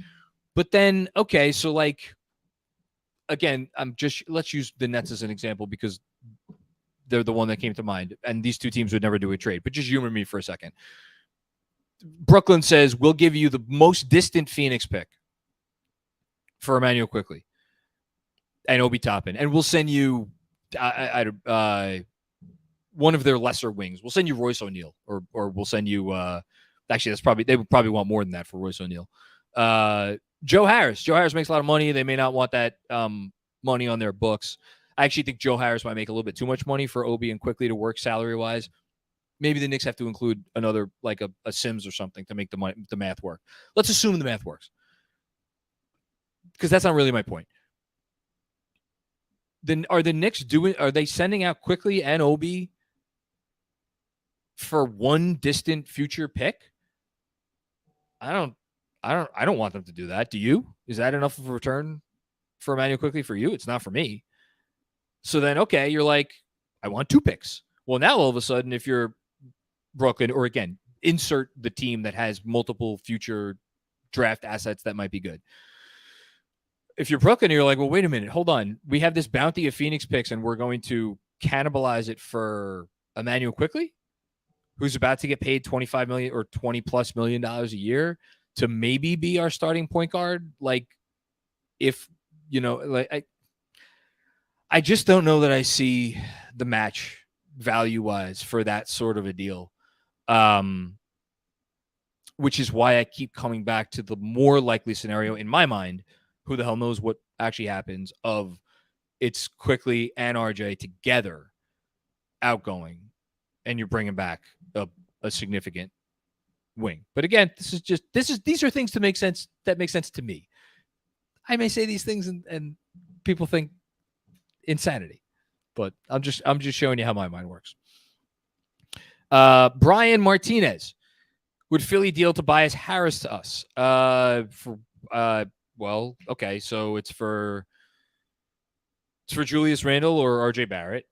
But then, okay, so like, again, let's use the Nets as an example because they're the one that came to mind. And these two teams would never do a trade, but just humor me for a second. Brooklyn says, we'll give you the most distant Phoenix pick for Emmanuel Quickley and Obi Toppin, and we'll send you one of their lesser wings. We'll send you Royce O'Neal, or we'll send you actually they would probably want more than that for Royce O'Neal. Joe Harris. Joe Harris makes a lot of money. They may not want that money on their books. I actually think Joe Harris might make a little bit too much money for Obi and Quickley to work salary-wise. Maybe the Knicks have to include another, like a Sims or something to make the math work. Let's assume the math works, because that's not really my point. Then are the Knicks are they sending out Quickley and Obi for one distant future pick? I don't want them to do that. Do you? Is that enough of a return for Emmanuel Quickley for you? It's not for me. So then, okay, you're like, I want 2 picks. Well, now all of a sudden, if you're Brooklyn, or again, insert the team that has multiple future draft assets that might be good. If you're Brooklyn, you're like, well, wait a minute, hold on. We have this bounty of Phoenix picks, and we're going to cannibalize it for Emmanuel Quickley, who's about to get paid $25 million or $20+ million a year to maybe be our starting point guard. Like, if I just don't know that I see the match value-wise for that sort of a deal, which is why I keep coming back to the more likely scenario in my mind. Who the hell knows what actually happens, of it's Quickley and RJ together outgoing, and you're bringing back a significant wing. But again, these are things that make sense to me. I may say these things and people think insanity, but I'm just showing you how my mind works. Brian Martinez, would Philly deal Tobias Harris to us? Well, okay, so it's for Julius Randle or RJ Barrett.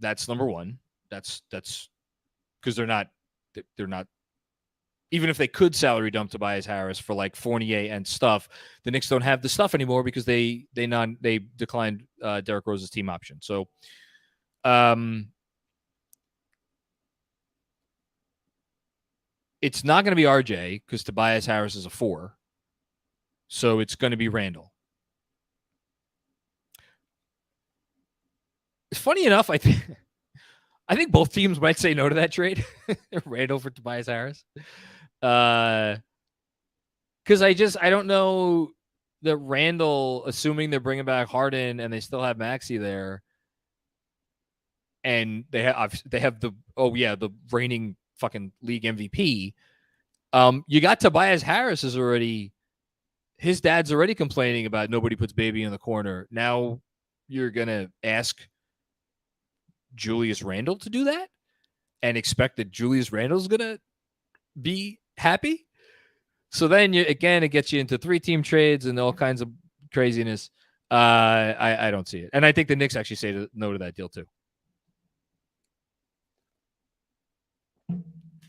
That's number one. That's because they're not even if they could salary dump Tobias Harris for like Fournier and stuff, the Knicks don't have the stuff anymore because they declined Derrick Rose's team option. So it's not going to be RJ because Tobias Harris is a 4. So it's going to be Randle. It's funny enough, I think both teams might say no to that trade. Randle for Tobias Harris. Because I don't know that Randle, assuming they're bringing back Harden and they still have Maxey there, and they have the reigning fucking league MVP. You got Tobias Harris is already, his dad's already complaining about nobody puts baby in the corner. Now you're gonna ask Julius Randle to do that and expect that Julius Randle's gonna be happy. So then it gets you into 3-team trades and all kinds of craziness. I don't see it. And I think the Knicks actually say no to that deal too.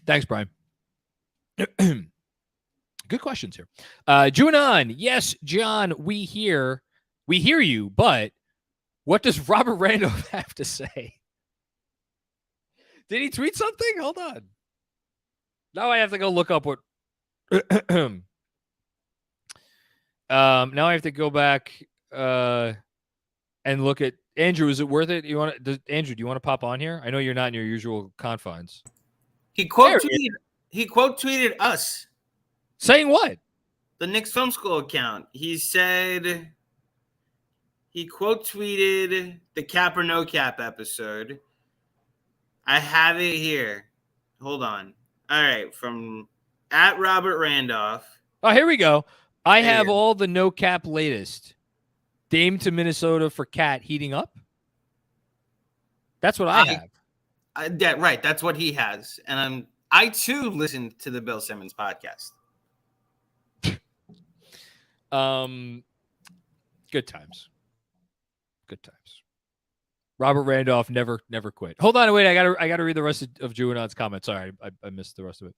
Thanks, Brian. Good questions here. Junan, yes, John, we hear you, but what does Robert Randolph have to say? Did he tweet something? Hold on. Now I have to go look up what. Now I have to go back and look at Andrew. Is it worth it? Andrew? Do you want to pop on here? I know you're not in your usual confines. He quote tweeted us. Saying what? The Knicks Film School account. He said he quote tweeted the Cap or No Cap episode. I have it here. Hold on. All right, from at Robert Randolph. Oh, here we go. I have all the No Cap latest. Dame to Minnesota for Cat heating up. That's what I have. Right, that's what he has. And I too listened to the Bill Simmons podcast. Good times. Robert Randolph never quit. Hold on, wait. I gotta read the rest of Juanon's comments. Sorry, I missed the rest of it.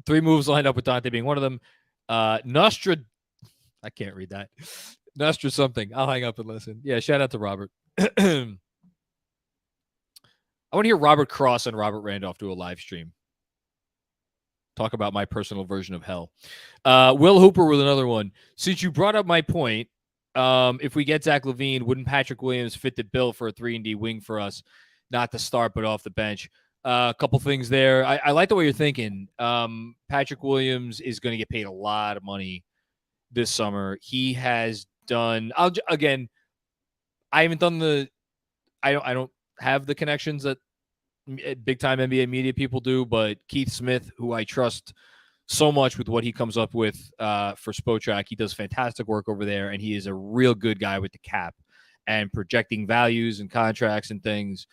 3 moves lined up with Donte being one of them. Nostra, I can't read that. Nostra something. I'll hang up and listen. Yeah, shout out to Robert. I want to hear Robert Cross and Robert Randolph do a live stream. Talk about my personal version of hell. Will Hooper with another one. Since you brought up my point, if we get Zach LaVine, wouldn't Patrick Williams fit the bill for a 3-and-D wing for us? Not to start, but off the bench. A couple things there. I like the way you're thinking. Patrick Williams is going to get paid a lot of money this summer. He has done. I haven't done I don't have the connections that big time NBA media people do, but Keith Smith, who I trust so much with what he comes up with for Spotrac, he does fantastic work over there, and he is a real good guy with the cap and projecting values and contracts and things.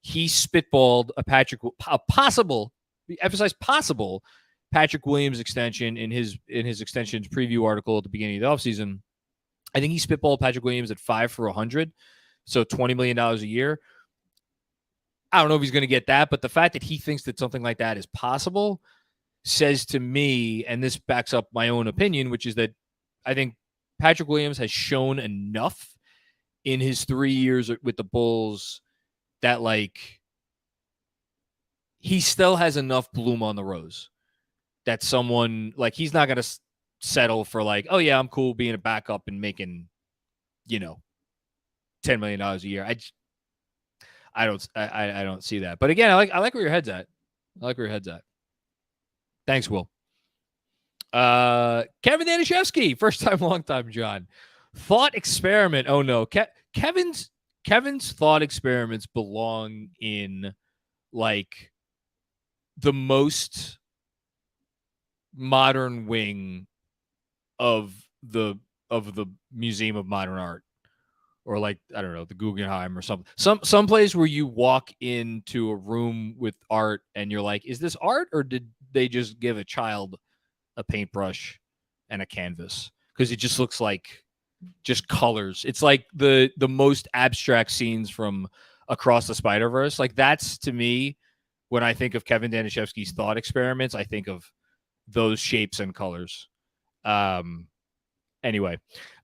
He spitballed a possible Patrick Williams extension in his extensions preview article at the beginning of the offseason. I think he spitballed Patrick Williams at 5 for $100, so $20 million a year. I don't know if he's going to get that, but the fact that he thinks that something like that is possible says to me, and this backs up my own opinion, which is that I think Patrick Williams has shown enough in his 3 years with the Bulls that, like, he still has enough bloom on the rose that someone, like, he's not going to settle for, like, oh, yeah, I'm cool being a backup and making, $10 million a year. I don't see that. But again, I like where your head's at. Thanks, Will. Kevin Danishevsky, first time, long time, John. Thought experiment. Oh no, Kevin's thought experiments belong in like the most modern wing of the Museum of Modern Art, or like, I don't know, the Guggenheim or something. Some place where you walk into a room with art and you're like, is this art, or did they just give a child a paintbrush and a canvas? Because it just looks like just colors. It's like the most abstract scenes from Across the Spider-Verse. Like, that's, to me, when I think of Kevin Danishevsky's thought experiments, I think of those shapes and colors. Anyway,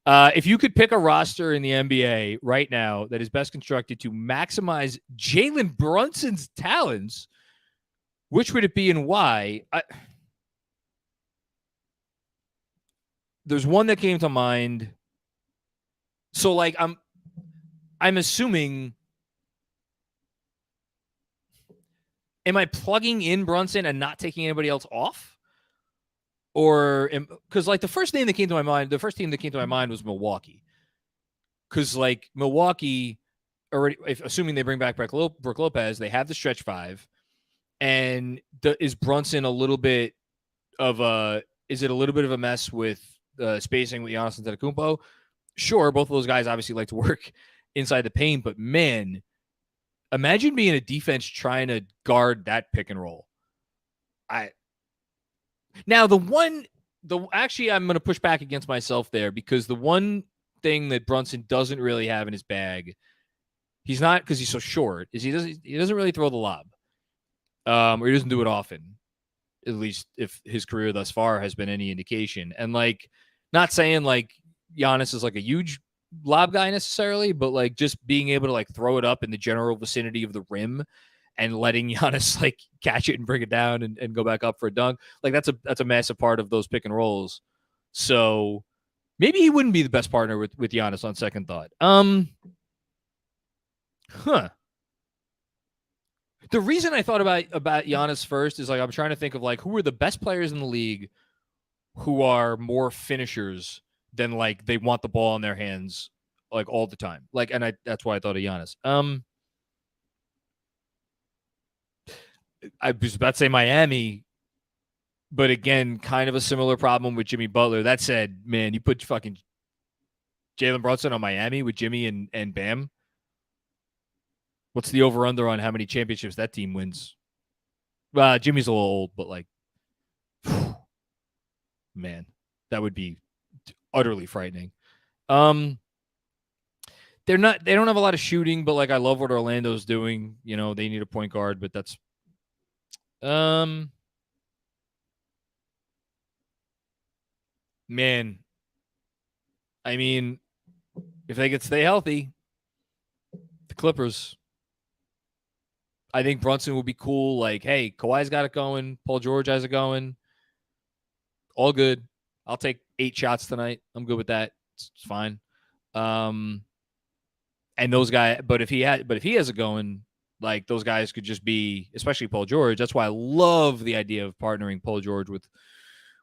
if you could pick a roster in the NBA right now that is best constructed to maximize Jalen Brunson's talents, which would it be and why? There's one that came to mind. So, like, I'm assuming, am I plugging in Brunson and not taking anybody else off? Or, because, like, the first team that came to my mind was Milwaukee. Because, like, Milwaukee, already, assuming they bring back Brook Lopez, they have the stretch five. And is Brunson a little bit of a mess with spacing with Giannis Antetokounmpo? Sure, both of those guys obviously like to work inside the paint, but man, imagine being a defense trying to guard that pick and roll. Actually, I'm going to push back against myself there, because the one thing that Brunson doesn't really have in his bag, he's not, because he's so short, is he doesn't really throw the lob, or he doesn't do it often, at least if his career thus far has been any indication. And, like, not saying like Giannis is like a huge lob guy necessarily, but like just being able to like throw it up in the general vicinity of the rim and letting Giannis like catch it and bring it down and go back up for a dunk. Like, that's a massive part of those pick and rolls. So maybe he wouldn't be the best partner with Giannis on second thought. The reason I thought about Giannis first is, like, I'm trying to think of, like, who are the best players in the league who are more finishers than, like, they want the ball in their hands, like, all the time. Like, and that's why I thought of Giannis. I was about to say Miami, but again, kind of a similar problem with Jimmy Butler. That said, man, you put fucking Jalen Brunson on Miami with Jimmy and Bam. What's the over-under on how many championships that team wins? Jimmy's a little old, but, like, man, that would be utterly frightening. They don't have a lot of shooting, but, like, I love what Orlando's doing. You know, they need a point guard, but that's man, I mean, if they could stay healthy, the Clippers, I think Brunson would be cool. Like, hey, Kawhi's got it going. Paul George has it going. All good. I'll take 8 shots tonight. I'm good with that. It's fine. And those guys, but if he has it going, like, those guys could just be, especially Paul George. That's why I love the idea of partnering Paul George with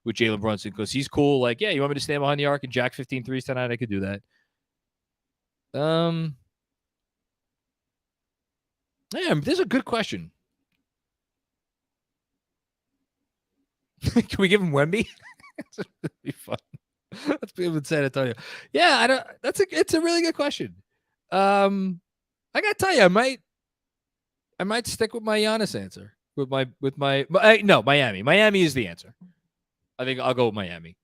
Jalen Brunson, because he's cool. Like, yeah, you want me to stand behind the arc and jack 15 threes tonight? I could do that. Yeah, this is a good question. Can we give him Wemby? That'd be fun. Let's be in San Antonio. Yeah, I don't. It's a really good question. I gotta tell you, I might stick with my Giannis answer. No, Miami. Miami is the answer. I think I'll go with Miami.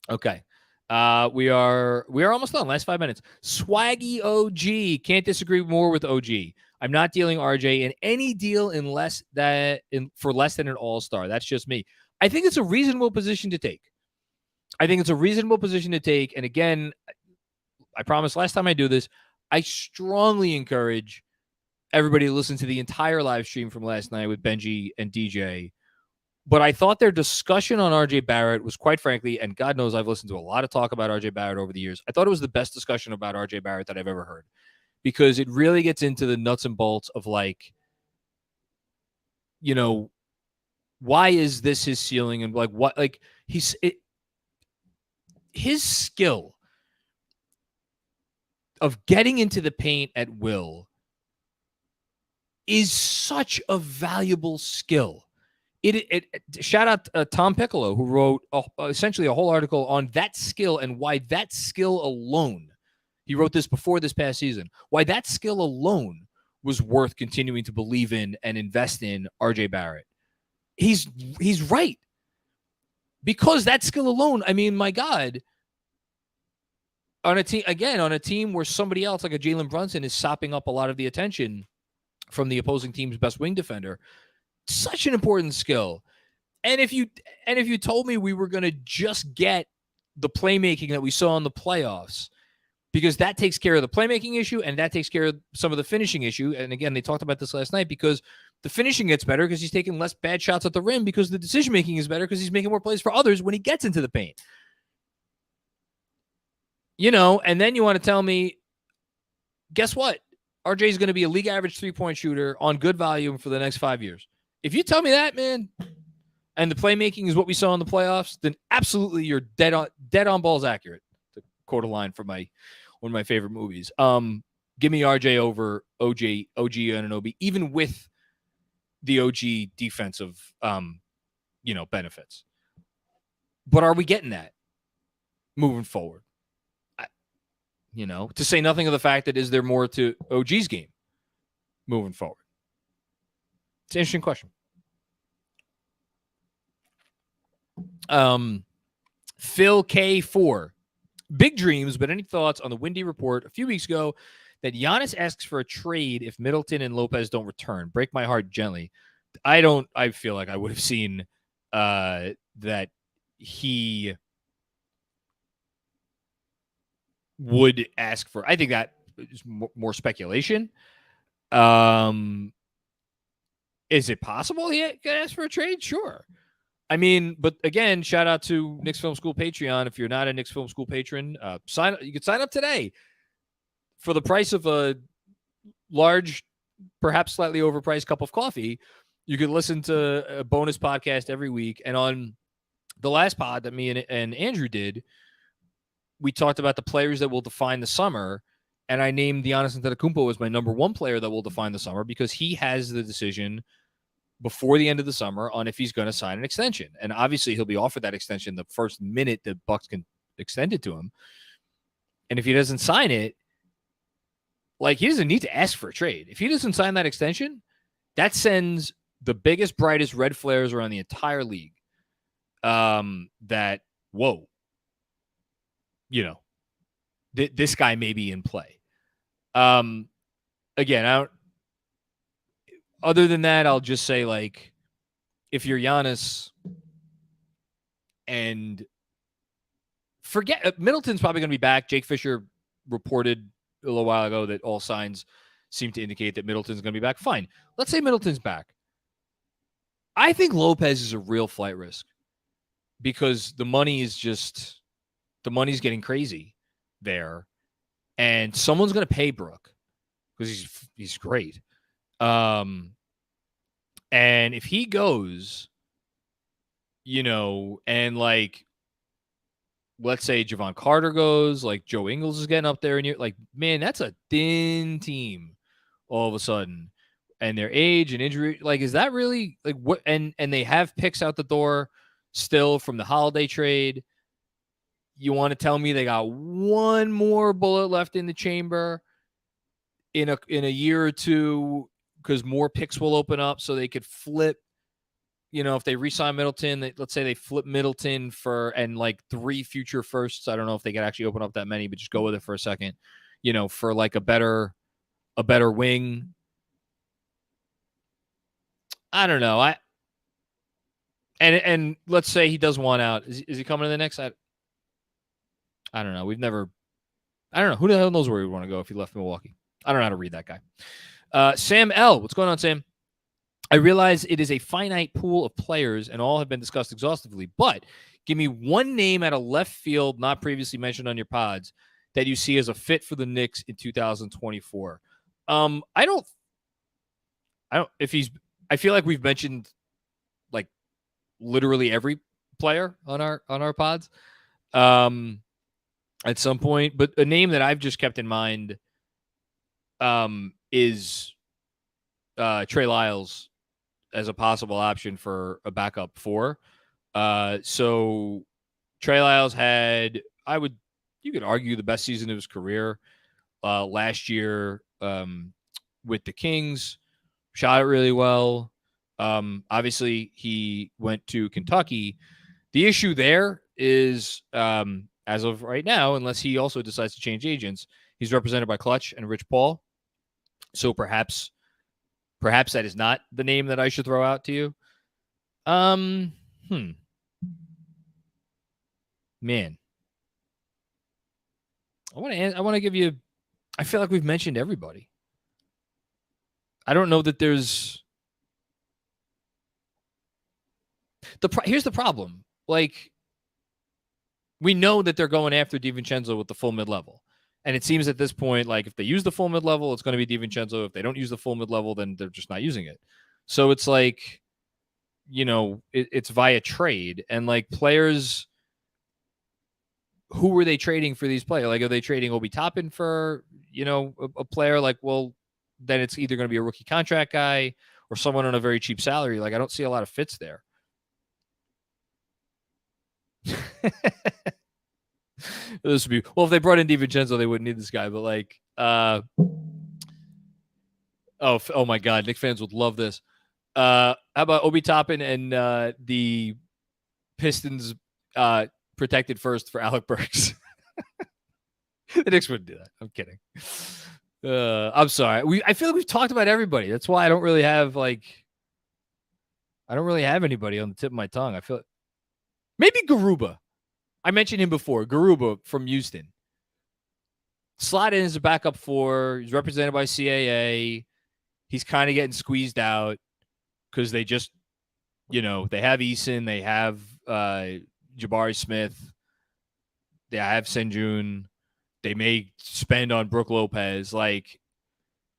Okay. We are almost done. Last 5 minutes. Swaggy OG. Can't disagree more with OG. I'm not dealing RJ in any deal for less than an all-star. That's just me. I think it's a reasonable position to take. And again, I promise last time I do this, I strongly encourage everybody to listen to the entire live stream from last night with Benji and DJ. But I thought their discussion on RJ Barrett was, quite frankly, and God knows I've listened to a lot of talk about RJ Barrett over the years, I thought it was the best discussion about RJ Barrett that I've ever heard, because it really gets into the nuts and bolts of, like, you know, why is this his ceiling, and like what, like, his skill of getting into the paint at will is such a valuable skill. Shout out Tom Piccolo, who wrote essentially a whole article on that skill and why that skill alone. He wrote this before this past season. Why that skill alone was worth continuing to believe in and invest in RJ Barrett. He's right. Because that skill alone, I mean, my God, on a team where somebody else like a Jalen Brunson is sopping up a lot of the attention from the opposing team's best wing defender, such an important skill. And if you told me we were going to just get the playmaking that we saw in the playoffs, because that takes care of the playmaking issue and that takes care of some of the finishing issue. And again, they talked about this last night because the finishing gets better because he's taking less bad shots at the rim because the decision-making is better because he's making more plays for others when he gets into the paint. And then you want to tell me, guess what? RJ is going to be a league average three-point shooter on good volume for the next 5 years. If you tell me that, man, and the playmaking is what we saw in the playoffs, then absolutely you're dead on balls accurate. To quote a line from one of my favorite movies. Give me RJ over OG Anunoby, even with the OG defensive benefits. But are we getting that moving forward? To say nothing of the fact that is there more to OG's game moving forward? It's an interesting question. Phil K4. Big dreams, but any thoughts on the windy report a few weeks ago that Giannis asks for a trade if Middleton and Lopez don't return? Break my heart gently. I feel like I would have seen that he would ask for. I think that is more speculation. Is it possible he could ask for a trade? Sure. I mean, but again, shout out to Knicks Film School Patreon. If you're not a Knicks Film School patron, you can sign up today for the price of a large, perhaps slightly overpriced cup of coffee. You can listen to a bonus podcast every week. And on the last pod that me and Andrew did, we talked about the players that will define the summer, and I named Giannis Antetokounmpo as my number one player that will define the summer because he has the decision before the end of the summer on if he's going to sign an extension. And obviously he'll be offered that extension the first minute the Bucks can extend it to him. And if he doesn't sign it, he doesn't need to ask for a trade. If he doesn't sign that extension, that sends the biggest, brightest red flares around the entire league. That, whoa, this guy may be in play. Again, other than that, I'll just say, if you're Giannis and forget Middleton's probably going to be back. Jake Fisher reported a little while ago that all signs seem to indicate that Middleton's going to be back. Fine. Let's say Middleton's back. I think Lopez is a real flight risk because the money's getting crazy there. And someone's going to pay Brooke because he's great. And if he goes, and let's say Javon Carter goes, Joe Ingles is getting up there, and you're man, that's a thin team all of a sudden. And their age and injury, is that really what? And they have picks out the door still from the Holiday trade. You want to tell me they got one more bullet left in the chamber in a year or two because more picks will open up so they could flip, if they re-sign Middleton, let's say they flip Middleton for 3 future firsts. I don't know if they could actually open up that many, but just go with it for a second, for a better wing. I don't know. And let's say he does want out. Is he coming to the Knicks? I don't know. I don't know. Who the hell knows where he would want to go if he left Milwaukee? I don't know how to read that guy. Sam L. What's going on, Sam? I realize it is a finite pool of players and all have been discussed exhaustively, but give me one name out of left field not previously mentioned on your pods that you see as a fit for the Knicks in 2024. I feel like we've mentioned literally every player on our pods at some point, but a name that I've just kept in mind is Trey Lyles as a possible option for a backup 4. So Trey Lyles had, you could argue, the best season of his career last year with the Kings. Shot it really well. Obviously, he went to Kentucky. The issue there is, as of right now, unless he also decides to change agents, he's represented by Clutch and Rich Paul. So perhaps that is not the name that I should throw out to you. Man, I want to give you. I feel like we've mentioned everybody. I don't know that there's. Here's the problem. Like, we know that they're going after DiVincenzo with the full mid-level. And it seems at this point, like, if they use the full mid-level, it's going to be DiVincenzo. If they don't use the full mid-level, then they're just not using it. So it's like, it's via trade. And, like, players, who were they trading for these players? Like, are they trading Obi Toppin for, a player? Like, well, then it's either going to be a rookie contract guy or someone on a very cheap salary. Like, I don't see a lot of fits there. This would be, well, if they brought in DiVincenzo, they wouldn't need this guy. But like, oh my God, Knicks fans would love this. How about Obi Toppin and the Pistons protected first for Alec Burks? The Knicks wouldn't do that. I'm kidding. I'm sorry. I feel like we've talked about everybody. That's why I don't really have anybody on the tip of my tongue. I feel maybe Garuba. I mentioned him before. Garuba from Houston. Slot in as a backup 4. He's represented by CAA. He's kind of getting squeezed out because they just, they have Eason. They have Jabari Smith. They have Senjun. They may spend on Brook Lopez. Like,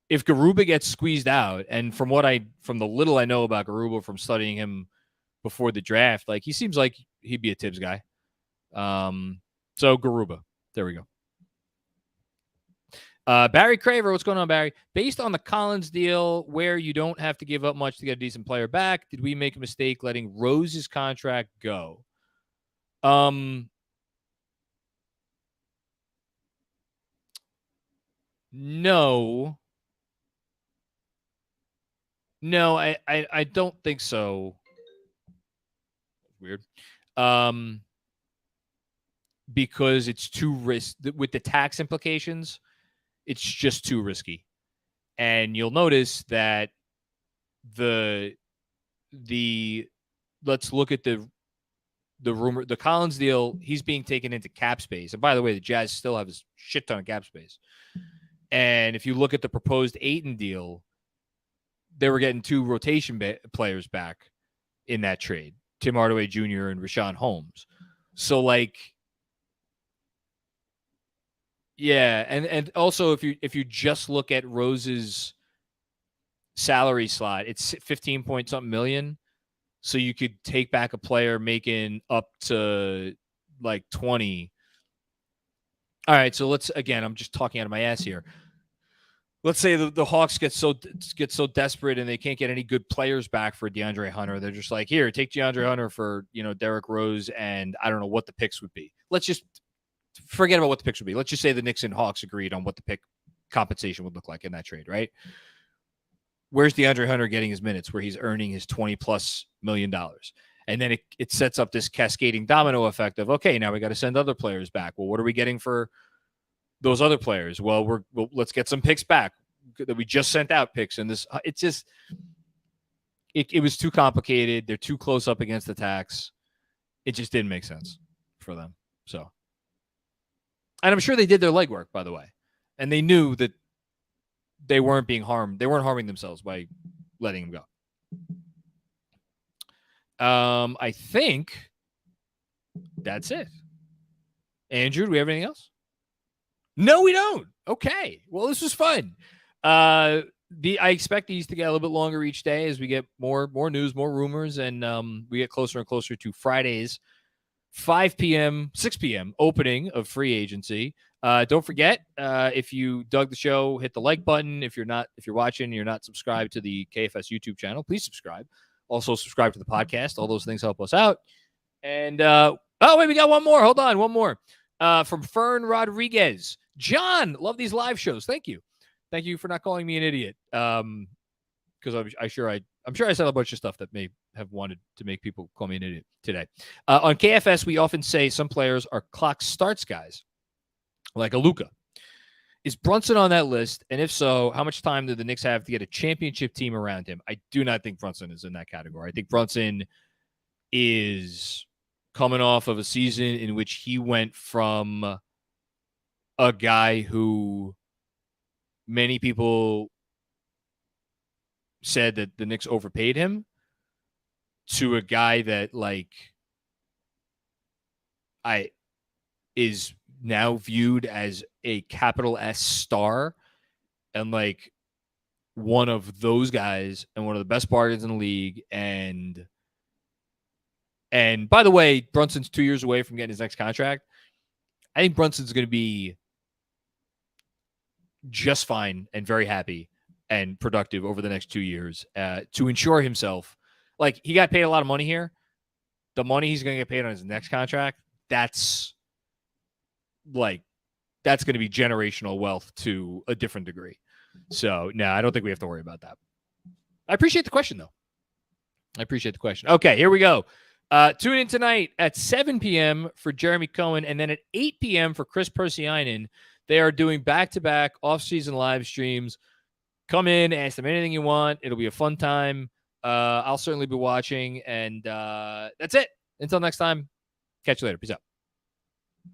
if Garuba gets squeezed out, and from the little I know about Garuba from studying him before the draft, like, he seems like he'd be a Tibbs guy. So Garuba. There we go. Barry Craver, what's going on, Barry? Based on the Collins deal, where you don't have to give up much to get a decent player back, did we make a mistake letting Rose's contract go? No, I don't think so. Weird. Because it's too risky with the tax implications. It's just too risky. And you'll notice that let's look at the rumor, the Collins deal, he's being taken into cap space. And by the way, the Jazz still have a shit ton of cap space. And if you look at the proposed Ayton deal, they were getting 2 rotation players back in that trade, Tim Hardaway Jr. and Rashawn Holmes. So, like, yeah, and also if you just look at Rose's salary slot, it's 15 point something million. So you could take back a player making up to like 20. All right, so I'm just talking out of my ass here. Let's say the Hawks get so desperate and they can't get any good players back for DeAndre Hunter. They're just like, here, take DeAndre Hunter for, Derrick Rose, and I don't know what the picks would be. Let's just forget about what the picks would be. Let's just say the Knicks and Hawks agreed on what the pick compensation would look like in that trade, right? Where's DeAndre Hunter getting his minutes where he's earning his $20+ million? And then it sets up this cascading domino effect of, okay, now we got to send other players back. Well, what are we getting for those other players? Well, let's get some picks back that we just sent out picks. And this, it's just, it was too complicated. They're too close up against the tax. It just didn't make sense for them. So, and I'm sure they did their legwork, by the way, and they knew that they weren't being harmed. They weren't harming themselves by letting him go. I think that's it. Andrew, do we have anything else? No, we don't. Okay. Well, this was fun. I expect these to get a little bit longer each day as we get more news, more rumors, and we get closer and closer to Fridays, 5 p.m., 6 p.m. opening of free agency. Don't forget, if you dug the show, hit the like button. If you're watching, and you're not subscribed to the KFS YouTube channel, please subscribe. Also, subscribe to the podcast. All those things help us out. And wait, we got one more. Hold on, one more from Fern Rodriguez. John, love these live shows. Thank you for not calling me an idiot. Because I'm sure I said a bunch of stuff that may have wanted to make people call me an idiot today. On KFS, we often say some players are clock starts guys, like a Luka. Is Brunson on that list? And if so, how much time do the Knicks have to get a championship team around him? I do not think Brunson is in that category. I think Brunson is coming off of a season in which he went from a guy who many people said that the Knicks overpaid him to a guy that is now viewed as a capital S star and one of those guys and one of the best bargains in the league. And by the way, Brunson's 2 years away from getting his next contract. I think Brunson's going to be just fine and very happy and productive over the next 2 years to ensure himself. He got paid a lot of money here. The money he's going to get paid on his next contract, that's going to be generational wealth to a different degree. So, no, I don't think we have to worry about that. I appreciate the question, though. Okay, here we go. Tune in tonight at 7 p.m. for Jeremy Cohen, and then at 8 p.m. for Chris Persianen. They are doing back-to-back off-season live streams. Come in, ask them anything you want. It'll be a fun time. I'll certainly be watching, and that's it. Until next time, catch you later. Peace out.